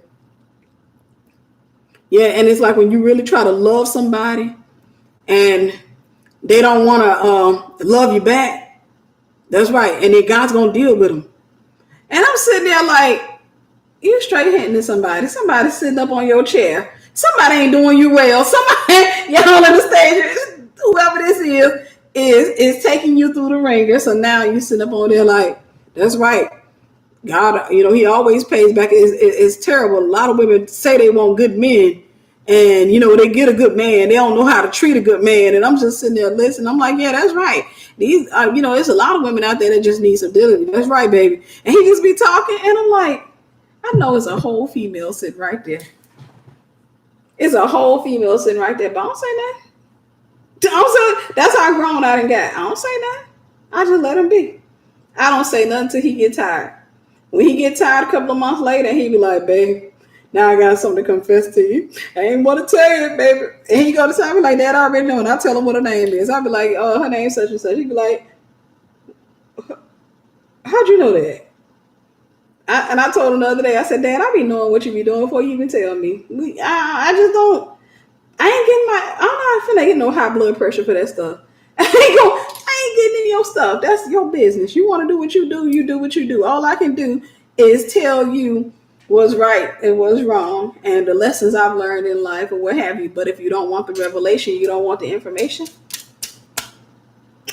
Speaker 1: Yeah, and it's like when you really try to love somebody and they don't want to love you back. That's right. And then God's going to deal with them. And I'm sitting there like, you straight hitting at somebody. Somebody's sitting up on your chair. Somebody ain't doing you well. Somebody, y'all on the stage, whoever this is taking you through the ringer. So now you sitting up on there like, that's right. God, he always pays back. It's terrible. A lot of women say they want good men. And, they get a good man. They don't know how to treat a good man. And I'm just sitting there listening. I'm like, yeah, that's right. These, there's a lot of women out there that just need some diligence. That's right, baby. And he just be talking. And I'm like, I know it's a whole female sitting right there. It's a whole female sitting right there. But I don't say that. That's how grown I done got. I don't say that. I just let him be. I don't say nothing till he get tired. When he get tired a couple of months later, he be like, babe, Now I got something to confess to you. I ain't want to tell you, baby. And he go to tell me like that. I already know. And I tell him what her name is. I'll be like, oh, her name's such and such. He'd be like, how'd you know that? And I told him the other day, I said, Dad, I be knowing what you be doing before you even tell me. I just don't. I'm not finna get no high blood pressure for that stuff. I ain't getting in your stuff. That's your business. You want to do what you do what you do. All I can do is tell you what's right and what's wrong and the lessons I've learned in life or what have you. But if you don't want the revelation, you don't want the information,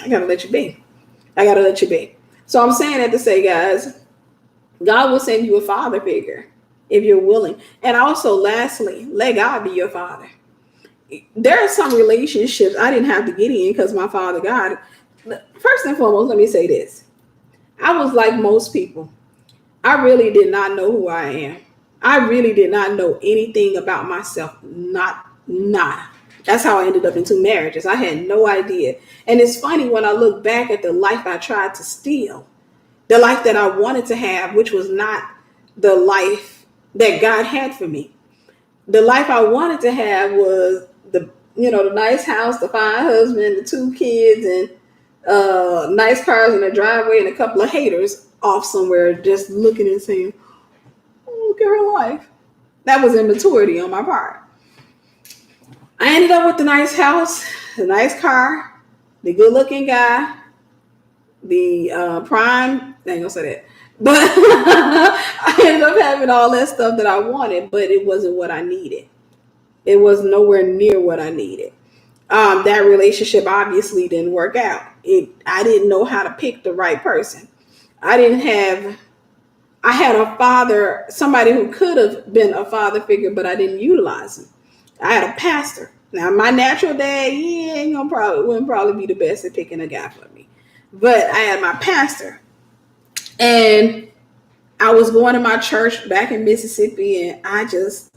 Speaker 1: I gotta let you be. So I'm saying that to say, guys, God will send you a father figure if you're willing. And also, lastly, let God be your father. There are some relationships I didn't have to get in because my father God. First and foremost, let me say this. I was like most people. I really did not know who I am. I really did not know anything about myself. Not. That's how I ended up in 2 marriages. I had no idea. And it's funny when I look back at the life I tried to steal, the life that I wanted to have, which was not the life that God had for me. The life I wanted to have was the nice house, the fine husband, the 2 kids, and nice cars in the driveway, and a couple of haters off somewhere just looking and saying, oh, look at her life. That was immaturity on my part. I ended up with the nice house, the nice car, the good looking guy, the prime, I ain't gonna say that. But I ended up having all that stuff that I wanted, but it wasn't what I needed. It was nowhere near what I needed. That relationship obviously didn't work out. I didn't know how to pick the right person. I had a father, somebody who could have been a father figure, but I didn't utilize him. I had a pastor. Now, my natural dad, wouldn't probably be the best at picking a guy for me. But I had my pastor. And I was going to my church back in Mississippi, and I just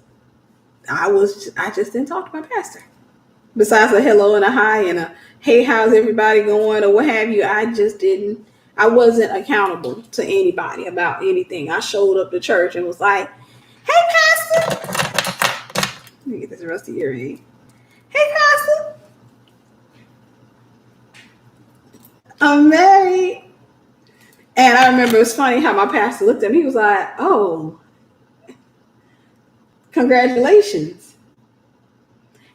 Speaker 1: didn't talk to my pastor. Besides a hello and a hi and a hey, how's everybody going or what have you, I wasn't accountable to anybody about anything. I showed up to church and was like, hey, pastor. Let me get this rusty earring. Hey, pastor. I'm married. And I remember it was funny how my pastor looked at me. He was like, oh, congratulations.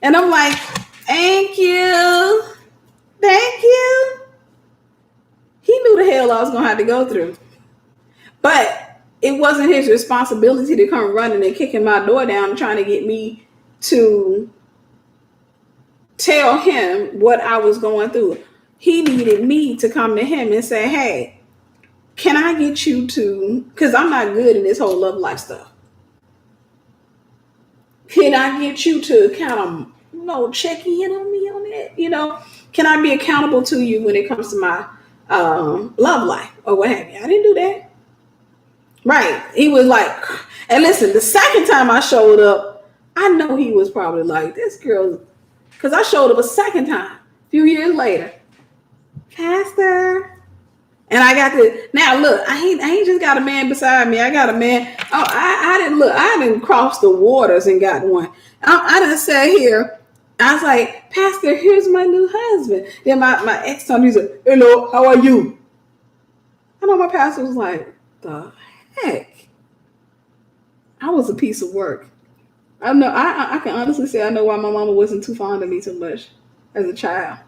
Speaker 1: And I'm like, thank you. He knew the hell I was going to have to go through. But it wasn't his responsibility to come running and kicking my door down and trying to get me to tell him what I was going through. He needed me to come to him and say, hey, can I get you to, because I'm not good in this whole love life stuff. Can I get you to kind of, check in on me on that? Can I be accountable to you when it comes to my love life or what have you? I didn't do that. Right. He was like, and listen, the second time I showed up, I know he was probably like, this girl, because I showed up a second time, a few years later. Pastor. And I got now look, I ain't just got a man beside me. I got a man. Oh, I didn't cross the waters and got one. I didn't sit here. I was like, Pastor, here's my new husband. Then my ex-son, he said, hello, how are you? I know my pastor was like, the heck? I was a piece of work. I know. I can honestly say I know why my mama wasn't too fond of me too much as a child.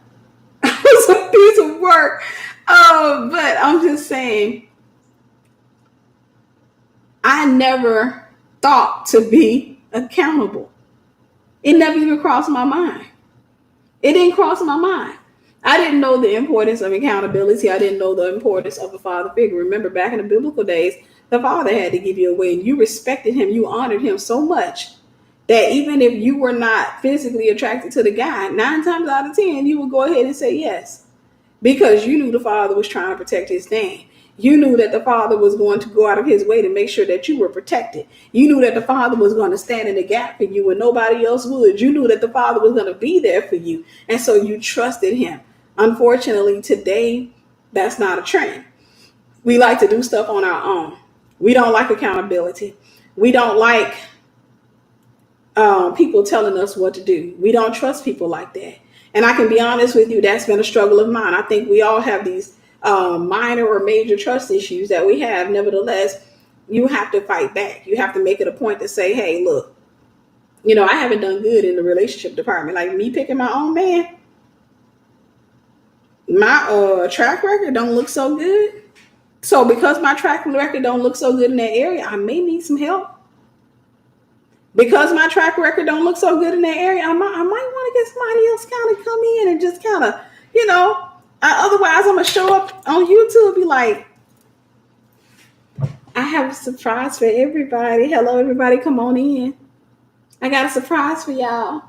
Speaker 1: I was a piece of work. But I'm just saying, I never thought to be accountable. It never even crossed my mind. It didn't cross my mind. I didn't know the importance of accountability. I didn't know the importance of a father figure. Remember, back in the biblical days, the father had to give you away, and you respected him. You honored him so much that even if you were not physically attracted to the guy, 9 times out of 10, you would go ahead and say yes. Because you knew the father was trying to protect his name. You knew that the father was going to go out of his way to make sure that you were protected. You knew that the father was going to stand in the gap for you when nobody else would. You knew that the father was going to be there for you. And so you trusted him. Unfortunately, today, that's not a trend. We like to do stuff on our own. We don't like accountability. We don't like people telling us what to do. We don't trust people like that. And I can be honest with you, that's been a struggle of mine. I think we all have these minor or major trust issues that we have. Nevertheless, you have to fight back. You have to make it a point to say, hey, look, I haven't done good in the relationship department. Like me picking my own man, my track record don't look so good. So because my track record don't look so good in that area, I may need some help. Because my track record don't look so good in that area, I might want to get somebody else kind of come in and just kind of, otherwise I'm going to show up on YouTube and be like, I have a surprise for everybody. Hello, everybody, come on in. I got a surprise for y'all.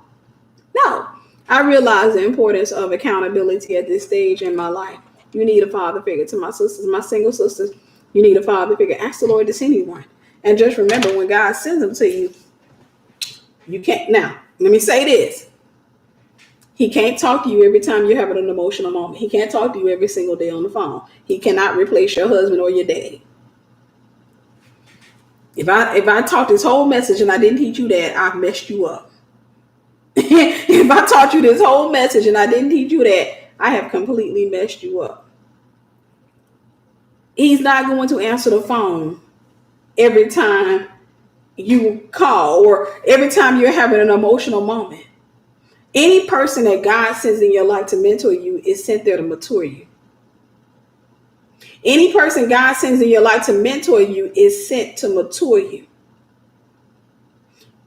Speaker 1: No, I realize the importance of accountability at this stage in my life. You need a father figure. To my sisters, my single sisters, you need a father figure. Ask the Lord to send you one. And just remember, when God sends them to you, you can't. Now, let me say this. He can't talk to you every time you're having an emotional moment. He can't talk to you every single day on the phone. He cannot replace your husband or your daddy. If I taught this whole message and I didn't teach you that, I've messed you up. If I taught you this whole message and I didn't teach you that, I have completely messed you up. He's not going to answer the phone every time you call or every time you're having an emotional moment. Any person that God sends in your life to mentor you is sent there to mature you. Any person God sends in your life to mentor you is sent to mature you.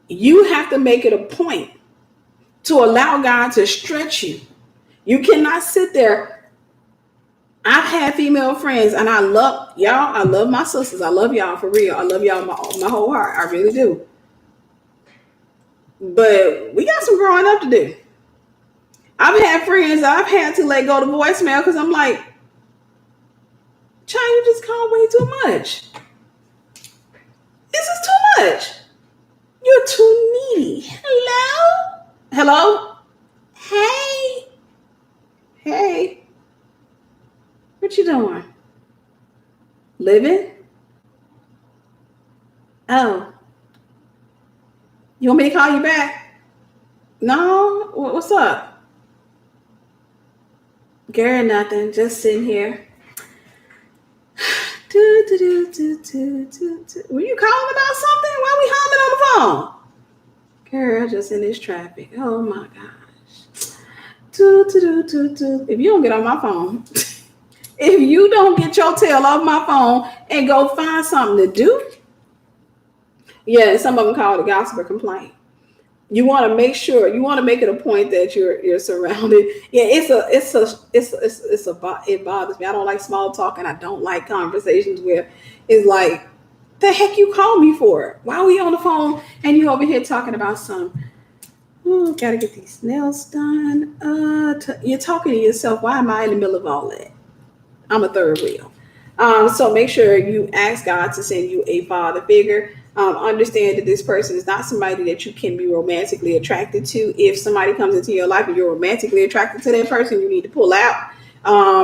Speaker 1: You have to make it a point to allow God to stretch you. You cannot sit there. I've had female friends and I love y'all. I love my sisters. I love y'all for real. I love y'all my whole heart. I really do. But we got some growing up to do. I've had friends I've had to let go to voicemail because I'm like, child, you just call way too much. This is too much. You're too needy. Hello? Hello? Hey. What you doing? Living? Oh. You want me to call you back? No? What's up? Girl, nothing. Just sitting here. Were you calling about something? Why we humming on the phone? Girl, just in this traffic. Oh my gosh. If you don't get on my phone, if you don't get your tail off my phone and go find something to do, yeah, some of them call it a gossip or complaint. You want to make sure, you want to make it a point that you're surrounded. Yeah, it bothers me. I don't like small talk and I don't like conversations where it's like, the heck you call me for? Why are we on the phone and you over here talking about gotta get these nails done. You're talking to yourself. Why am I in the middle of all that? I'm a third wheel. So make sure you ask God to send you a father figure. Understand that this person is not somebody that you can be romantically attracted to. If somebody comes into your life and you're romantically attracted to that person, you need to pull out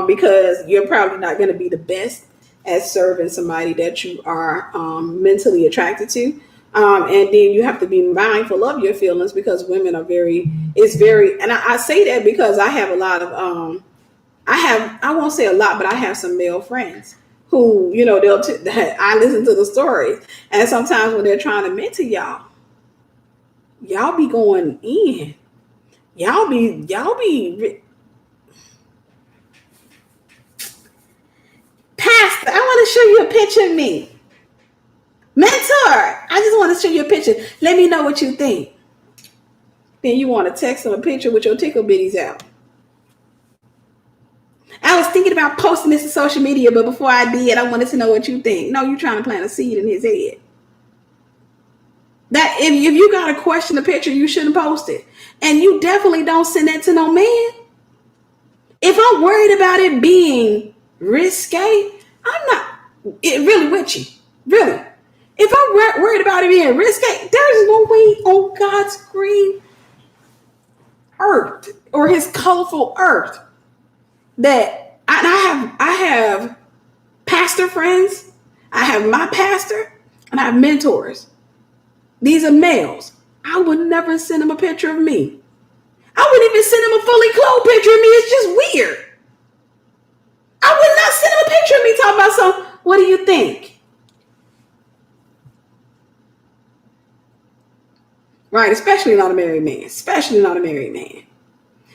Speaker 1: because you're probably not going to be the best at serving somebody that you are mentally attracted to. And then you have to be mindful of your feelings because women are and I say that because I have a lot of, I won't say a lot, but I have some male friends who, I listen to the stories. And sometimes when they're trying to mentor y'all be going in. Y'all be Pastor, I want to show you a picture of me. Mentor, I just want to show you a picture. Let me know what you think. Then you want to text them a picture with your tickle bitties out. I was thinking about posting this to social media, but before I did, I wanted to know what you think. No, you're trying to plant a seed in his head. That if you got to question the picture, you shouldn't post it. And you definitely don't send that to no man. If I'm worried about it being risque, I'm not really with you. Really. If I'm worried about it being risque, there's no way on God's green earth or his colorful earth that I have pastor friends, I have my pastor, and I have mentors. These are males. I would never send him a picture of me. I wouldn't even send him a fully clothed picture of me. It's just weird. I would not send him a picture of me talking about something. What do you think? Right, especially not a married man. Especially not a married man.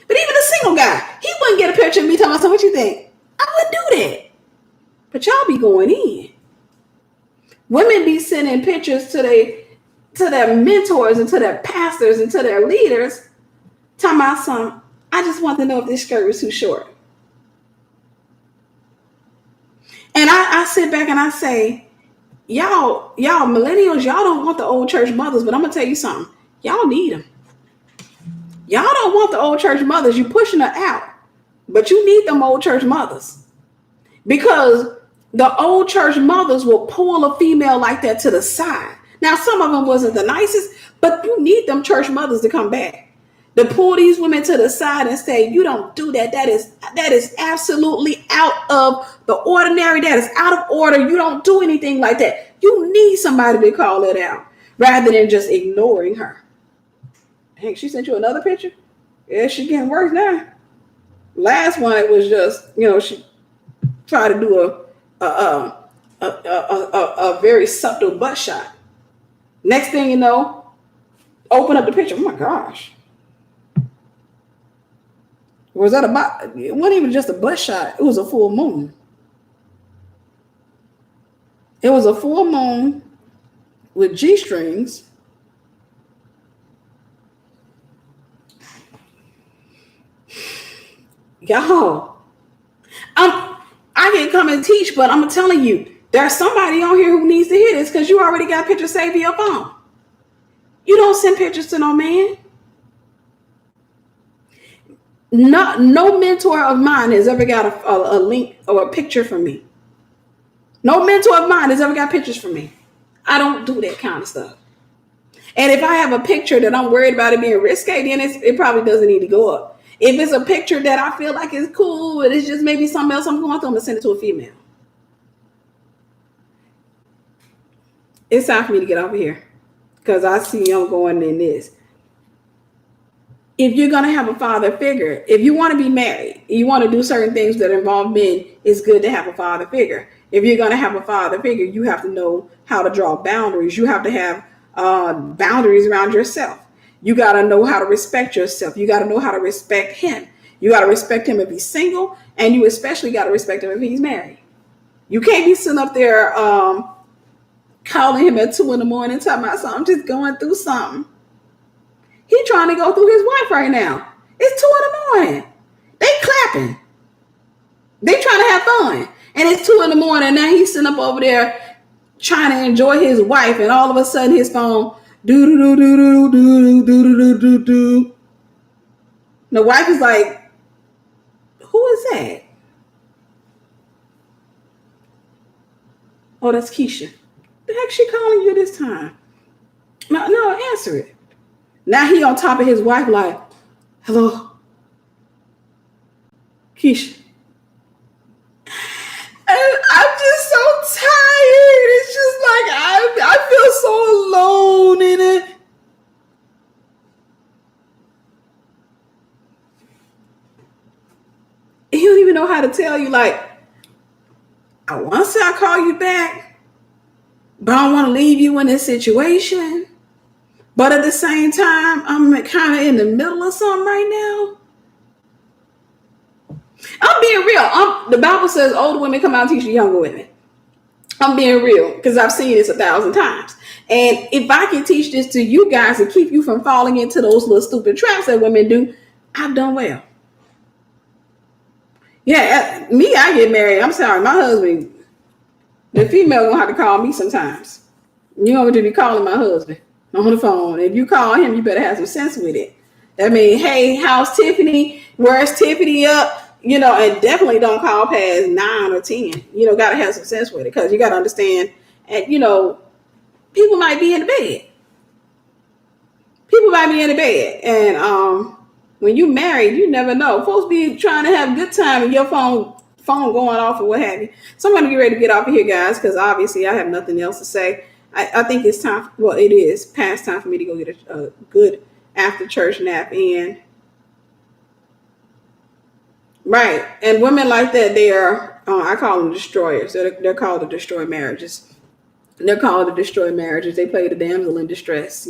Speaker 1: But even a single guy, he wouldn't get a picture of me talking about something. What you think? I wouldn't do that. But y'all be going in. Women be sending pictures to their mentors and to their pastors and to their leaders, talking about something. I just want to know if this skirt was too short. And I sit back and I say, y'all millennials, y'all don't want the old church mothers, but I'm gonna tell you something. Y'all need them. Y'all don't want the old church mothers. You pushing her out, but you need them old church mothers, because the old church mothers will pull a female like that to the side. Now, some of them wasn't the nicest, but you need them church mothers to come back, to pull these women to the side and say, you don't do that. That is absolutely out of the ordinary. That is out of order. You don't do anything like that. You need somebody to call it out rather than just ignoring her. Hey, she sent you another picture? Yeah, she's getting worse now. Last one, it was just, she tried to do a very subtle butt shot. Next thing you know, open up the picture. Oh my gosh. Was that it wasn't even just a butt shot. It was a full moon. It was a full moon with G-strings. Y'all, I can come and teach, but I'm telling you, there's somebody on here who needs to hear this, because you already got pictures saved in your phone. You don't send pictures to no man. No mentor of mine has ever got a link or a picture from me. No mentor of mine has ever got pictures from me. I don't do that kind of stuff. And if I have a picture that I'm worried about it being risque, then it probably doesn't need to go up. If it's a picture that I feel like is cool, and it's just maybe something else I'm going through, I'm going to send it to a female. It's time for me to get over here, because I see I'm going in this. If you're going to have a father figure, if you want to be married, you want to do certain things that involve men, it's good to have a father figure. If you're going to have a father figure, you have to know how to draw boundaries. You have to have boundaries around yourself. You got to know how to respect yourself. You got to know how to respect him. You got to respect him if he's single, and you especially got to respect him if he's married. You can't be sitting up there calling him at 2 a.m. talking about something, just going through something. He trying to go through his wife right now. It's 2 a.m. They clapping. They trying to have fun. And it's 2 a.m. and now he's sitting up over there trying to enjoy his wife, and all of a sudden his phone do. The wife is like, who is that? Oh, that's Keisha. The heck she calling you this time? No, answer it. Now he on top of his wife like, hello, Keisha. And I'm just so tired. It's just like I feel so alone in it. He don't even know how to tell you, like, I want to say I'll call you back, but I don't want to leave you in this situation. But at the same time, I'm kind of in the middle of something right now. I'm being real. The Bible says older women come out and teach the younger women. I'm being real, because I've seen this 1,000 times. And if I can teach this to you guys and keep you from falling into those little stupid traps that women do, I've done well. Yeah, me, I get married. I'm sorry, my husband, the female gonna have to call me sometimes. You don't want to be calling my husband on the phone. If you call him, you better have some sense with it. That means, hey, how's Tiffany? Where's Tiffany up? And definitely don't call past 9 or 10. Got to have some sense with it, because you got to understand, and people might be in the bed. People might be in the bed, and when you married, you never know. Folks be trying to have a good time, and your phone going off or what have you. So I'm going to get ready to get off of here, guys, because obviously I have nothing else to say. I think it's time. Well, it is past time for me to go get a good after church nap in. Right. And women like that, they are, I call them destroyers. They're called to destroy marriages. They're called to destroy marriages. They play the damsel in distress.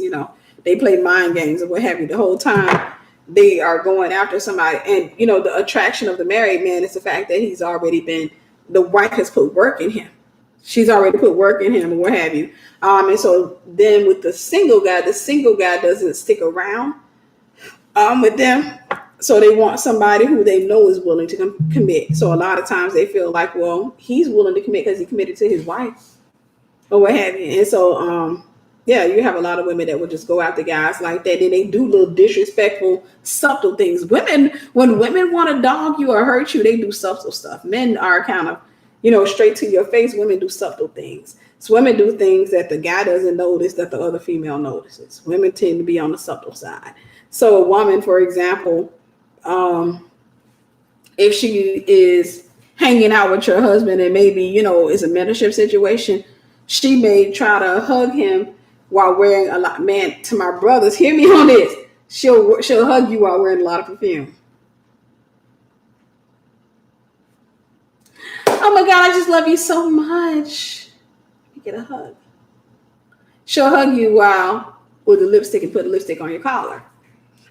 Speaker 1: They play mind games and what have you. The whole time they are going after somebody. And, the attraction of the married man is the fact that the wife has put work in him. She's already put work in him and what have you. And so then with the single guy doesn't stick around with them. So they want somebody who they know is willing to commit. So a lot of times they feel like, well, he's willing to commit because he committed to his wife or what have you. And so, you have a lot of women that will just go after guys like that. Then they do little disrespectful, subtle things. When women want to dog you or hurt you, they do subtle stuff. Men are kind of, straight to your face. Women do subtle things. So women do things that the guy doesn't notice that the other female notices. Women tend to be on the subtle side. So a woman, for example, if she is hanging out with your husband and maybe, it's a mentorship situation, she may try to hug him while wearing a lot. Man, to my brothers, hear me on this. She'll hug you while wearing a lot of perfume. Oh my God, I just love you so much. You get a hug. She'll hug you while with the lipstick and put the lipstick on your collar.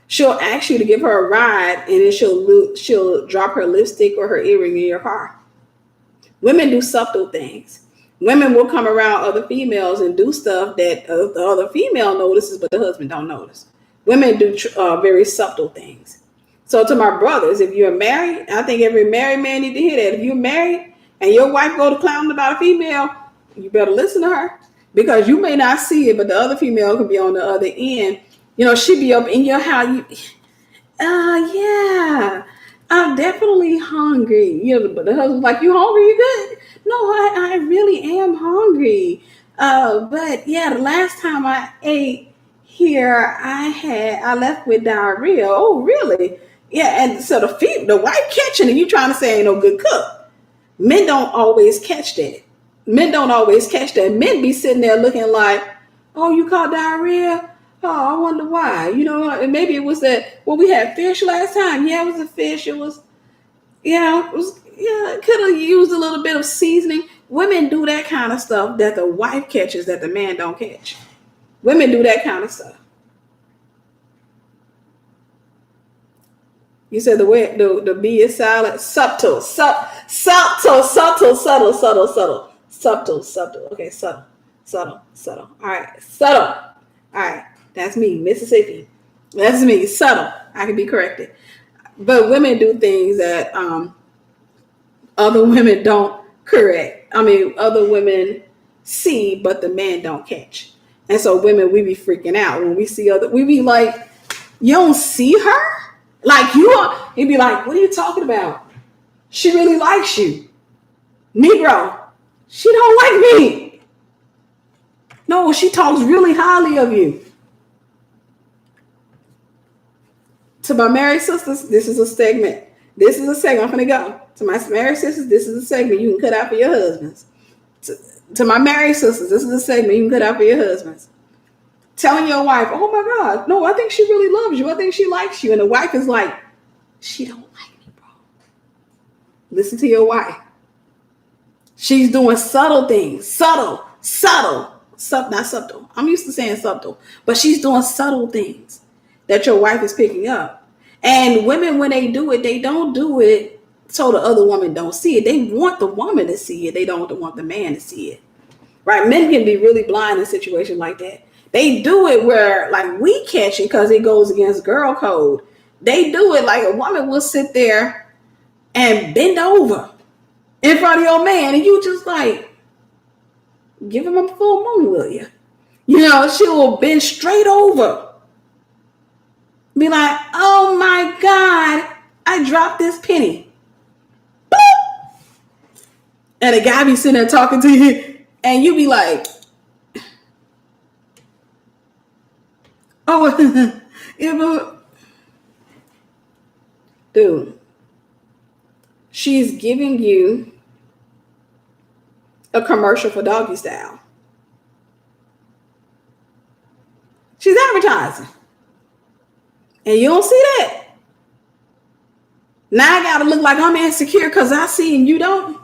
Speaker 1: She'll ask you to give her a ride, and then she'll drop her lipstick or her earring in your car. Women do subtle things. Women will come around other females and do stuff that the other female notices, but the husband don't notice. Women do very subtle things. So to my brothers, if you're married, I think every married man need to hear that. If you're married and your wife go to clowning about a female, you better listen to her, because you may not see it, but the other female could be on the other end. She be up in your house. Yeah, I'm definitely hungry. But the husband's like, you hungry? You good? No, I really am hungry. But yeah, the last time I ate here, I left with diarrhea. Oh, really? Yeah, and so the wife catching it, you trying to say ain't no good cook. Men don't always catch that. Men be sitting there looking like, oh, you caught diarrhea? Oh, I wonder why. And maybe it was that, well, we had fish last time. Yeah, it was a fish. It could have used a little bit of seasoning. Women do that kind of stuff that the wife catches that the man don't catch. Women do that kind of stuff. You said the B is silent. Subtle. Okay, subtle. All right, subtle. All right, that's me, Mississippi. That's me, subtle. I can be corrected. But women do things that other women don't correct. Other women see, but the man don't catch. And so women, we be freaking out when we see we be like, you don't see her? Like he'd be like, what are you talking about? She really likes you. Negro, she don't like me. No, she talks really highly of you. To my married sisters, this is a segment. I'm going to go. To my married sisters, this is a segment you can cut out for your husbands. To my married sisters, this is a segment you can cut out for your husbands. Telling your wife, oh my God, no, I think she really loves you. I think she likes you. And the wife is like, she don't like me, bro. Listen to your wife. She's doing subtle things. Subtle. Not subtle. I'm used to saying subtle. But she's doing subtle things that your wife is picking up. And women, when they do it, they don't do it so the other woman don't see it. They want the woman to see it. They don't want the man to see it. Right? Men can be really blind in a situation like that. They do it where, like, we catch it because it goes against girl code. They do it like a woman will sit there and bend over in front of your man, and you just like, give him a full moon, will you? She will bend straight over. Be like, oh my God, I dropped this penny. Boop! And a guy be sitting there talking to you, and you be like, oh, dude, she's giving you a commercial for Doggy Style. She's advertising. And you don't see that. Now I gotta look like I'm insecure because I see and you don't.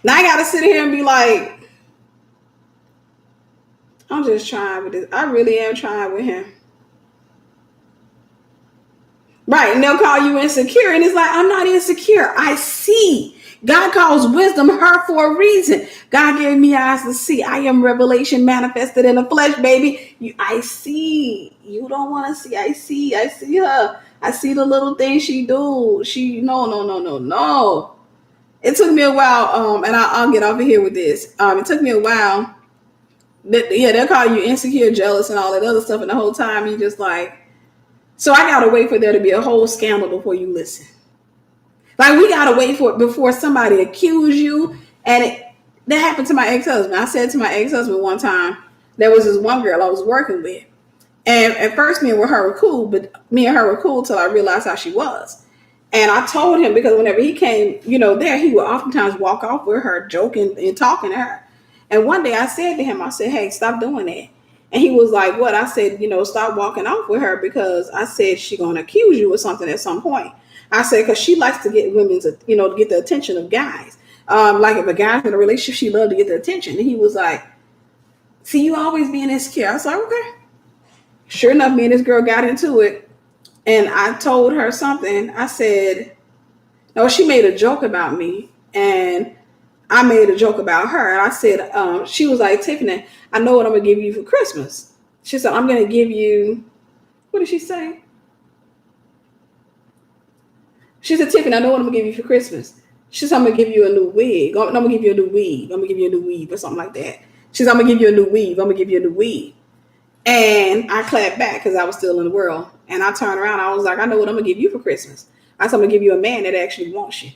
Speaker 1: Now I gotta sit here and be like, I'm just trying with this. I really am trying with him. Right. And they'll call you insecure. And it's like, I'm not insecure. I see. God calls wisdom her for a reason. God gave me eyes to see. I am revelation manifested in the flesh, baby. I see. You don't want to see. I see. I see her. I see the little things she do. No. It took me a while, and I'll get off of here with this. It took me a while. They'll call you insecure, jealous, and all that other stuff. And the whole time you just like, so I gotta wait for there to be a whole scandal before you listen. Like we gotta wait for it before somebody accuse you. And that happened to my ex-husband. I said to my ex-husband one time, there was this one girl I was working with. And at first me and her were cool, but me and her were cool till I realized how she was. And I told him, because whenever he came, there, he would oftentimes walk off with her, joking and talking to her. And one day I said to him, I said, hey, stop doing that. And he was like, what? I said, stop walking off with her, because I said she's going to accuse you of something at some point. I said, because she likes to get women's, to get the attention of guys. Like if a guy's in a relationship, she loves to get the attention. And he was like, see, you always being insecure. I was like, okay. Sure enough, me and this girl got into it. And I told her something. I said, no, she made a joke about me. And I made a joke about her. And I said, she was like, Tiffany, I know what I'm going to give you for Christmas. She said, I'm going to give you, what did she say? She said, Tiffany, I know what I'm going to give you for Christmas. She said, I'm going to give you a new wig. I'm going to give you a new weave. I'm going to give you a new weave or something like that. She said, I'm going to give you a new weave. I'm going to give you a new weave. And I clapped back because I was still in the world. And I turned around. I was like, I know what I'm going to give you for Christmas. I said, I'm going to give you a man that actually wants you.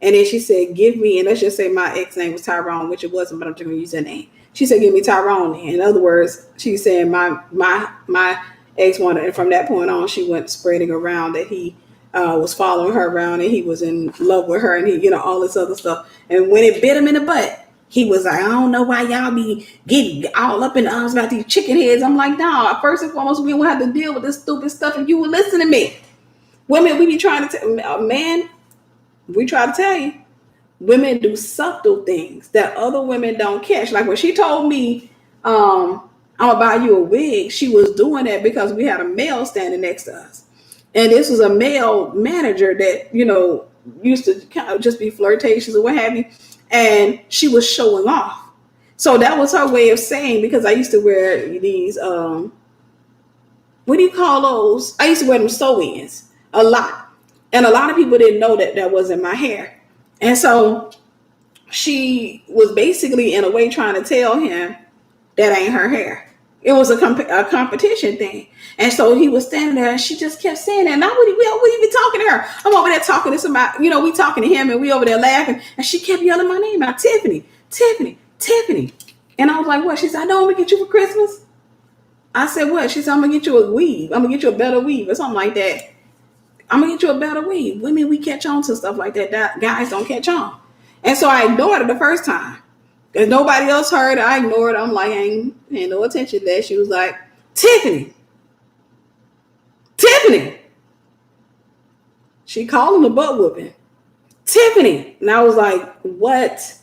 Speaker 1: And then she said, give me, and let's just say my ex name was Tyrone, which it wasn't, but I'm just going to use that name. She said, give me Tyrone. In other words, she said my ex wanted, and from that point on, she went spreading around that he was following her around and he was in love with her and he, all this other stuff. And when it bit him in the butt, he was like, I don't know why y'all be getting all up in the arms about these chicken heads. I'm like, no, first and foremost, we don't have to deal with this stupid stuff if you would listen to me. Women, we be trying to, man, we try to tell you, women do subtle things that other women don't catch. Like when she told me, I'm gonna buy you a wig, she was doing that because we had a male standing next to us. And this was a male manager that, used to kind of just be flirtatious or what have you. And she was showing off. So that was her way of saying, because I used to wear these, what do you call those? I used to wear them sew-ins a lot. And a lot of people didn't know that wasn't my hair. And so she was basically in a way trying to tell him that ain't her hair. It was a competition thing. And so he was standing there and she just kept saying that. Now, what you be talking to her? I'm over there talking to somebody, we talking to him and we over there laughing. And she kept yelling my name out, Tiffany. And I was like, what? She said, I know I'm going to get you for Christmas. I said, what? She said, I'm going to get you a weave. I'm going to get you a better weave or something like that. I'm going to get you a better weave. Women, we catch on to stuff like that. Guys don't catch on. And so I ignored it the first time. Because nobody else heard it. I ignored it. I'm like, I ain't paying no attention to that. She was like, Tiffany. She called him a butt whooping. Tiffany. And I was like, what?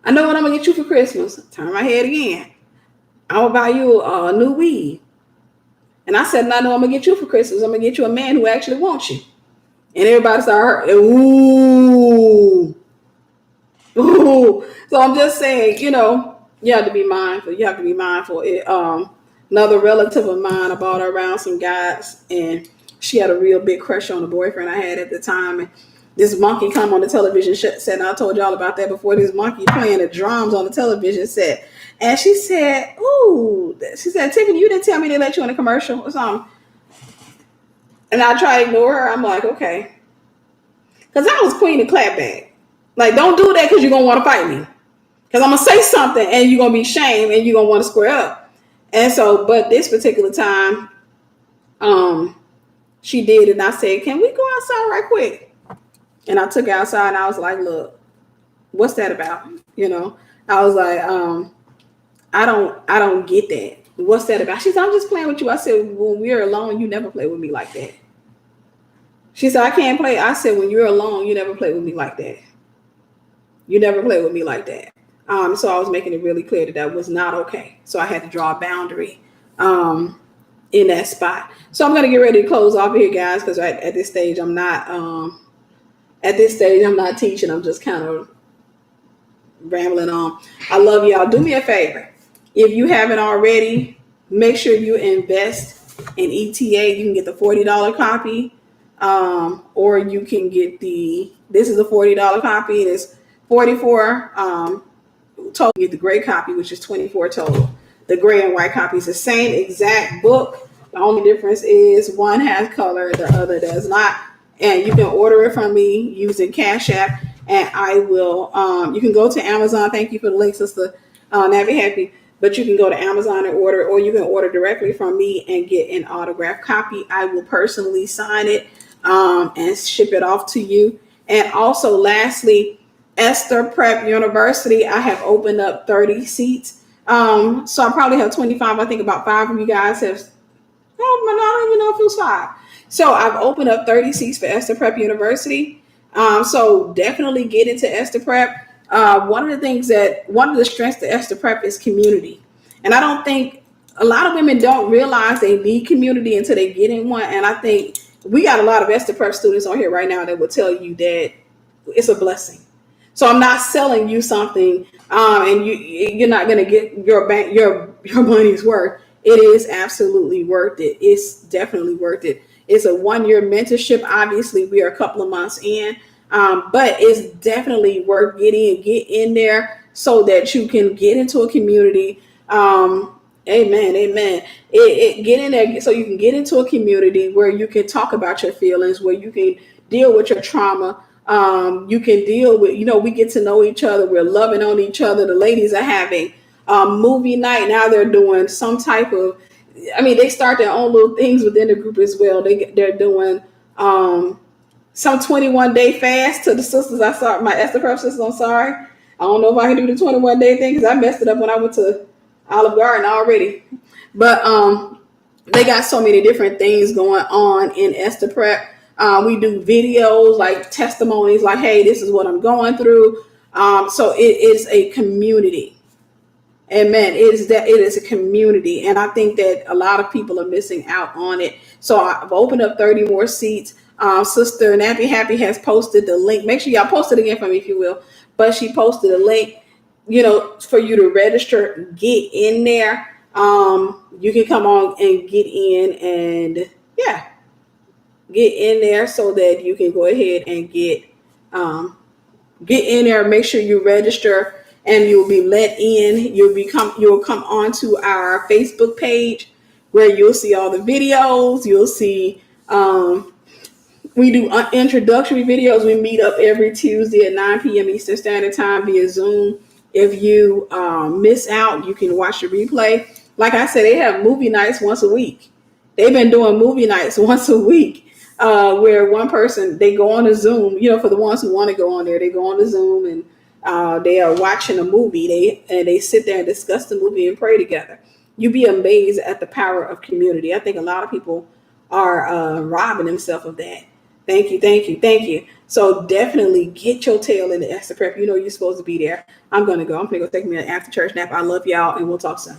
Speaker 1: I know what I'm going to get you for Christmas. Turn my head again. I'm going to buy you a new weave. And I said, I know I'm going to get you for Christmas. I'm going to get you a man who actually wants you. And everybody started, ooh. So I'm just saying, you have to be mindful. You have to be mindful. Another relative of mine, I brought her around some guys, and she had a real big crush on the boyfriend I had at the time. And this monkey come on the television set, and I told y'all about that before. This monkey playing the drums on the television set. And she said, Tiffany, you didn't tell me they let you in a commercial or something. And I try to ignore her. I'm like, okay. Because I was queen of clapback. Like, don't do that because you're going to want to fight me. Because I'm going to say something and you're going to be shamed and you're going to want to square up. And so, but this particular time, she did. And I said, can we go outside right quick? And I took her outside and I was like, look, what's that about? I was like, I don't get that. What's that about? She said, I'm just playing with you. I said, when we're alone, you never play with me like that. She said, I can't play. I said, when you're alone, you never play with me like that. You never play with me like that. So I was making it really clear that that was not okay. So I had to draw a boundary in that spot. So I'm going to get ready to close off here, guys, because at this stage, I'm not teaching. I'm just kind of rambling on. I love y'all. Do me a favor. If you haven't already, make sure you invest in ETA. You can get the $40 copy, or you can get this is a $40 copy. It's 44 total. You get the gray copy, which is 24 total. The gray and white copy is the same exact book. The only difference is one has color, the other does not. And you can order it from me using Cash App, and I will. You can go to Amazon. Thank you for the link, Sister Nabby Happy. But you can go to Amazon and order, or you can order directly from me and get an autographed copy. I will personally sign it and ship it off to you. And also, lastly, Esther Prep University, I have opened up 30 seats. So I probably have 25. I think about 5 of you guys have. Oh, I don't even know if it was 5. So I've opened up 30 seats for Esther Prep University. So definitely get into Esther Prep. One of the strengths to Esther Prep is community. And I don't think a lot of women don't realize they need community until they get in one. And I think we got a lot of Esther Prep students on here right now that will tell you that it's a blessing. So I'm not selling you something and you're not going to get your money's worth. It is absolutely worth it. It's definitely worth it. It's a 1-year mentorship. Obviously, we are a couple of months in, but it's definitely worth get in there so that you can get into a community. Amen. Get in there so you can get into a community where you can talk about your feelings, where you can deal with your trauma. You can deal with, we get to know each other. We're loving on each other. The ladies are having movie night. Now they're doing some type of, they start their own little things within the group as well. They're doing some 21-day fast to the sisters. I saw my Esther Prep sisters. I'm sorry. I don't know if I can do the 21-day thing because I messed it up when I went to Olive Garden already. But they got so many different things going on in Esther Prep. We do videos like testimonies, like, hey, this is what I'm going through. So it is a community. Amen. It is a community. And I think that a lot of people are missing out on it. So I've opened up 30 more seats. Sister Nappy Happy has posted the link. Make sure y'all post it again for me if you will. But she posted a link, for you to register, get in there. You can come on and get in and get in there so that you can go ahead and get in there. Make sure you register. And you'll be let in. You'll come onto our Facebook page where you'll see all the videos. You'll see we do introductory videos. We meet up every Tuesday at 9 p.m. Eastern Standard Time via Zoom. If you miss out, you can watch the replay. Like I said, they have movie nights once a week. They've been doing movie nights once a week where one person, they go on a Zoom. For the ones who want to go on there, they go on the Zoom and they are watching a movie. They sit there and discuss the movie and pray together. You'd be amazed at the power of community. I think a lot of people are robbing themselves of that. Thank you. So definitely get your tail in the Esther Prep. You're supposed to be there. I'm going to go take me an after church nap. I love y'all, and we'll talk soon.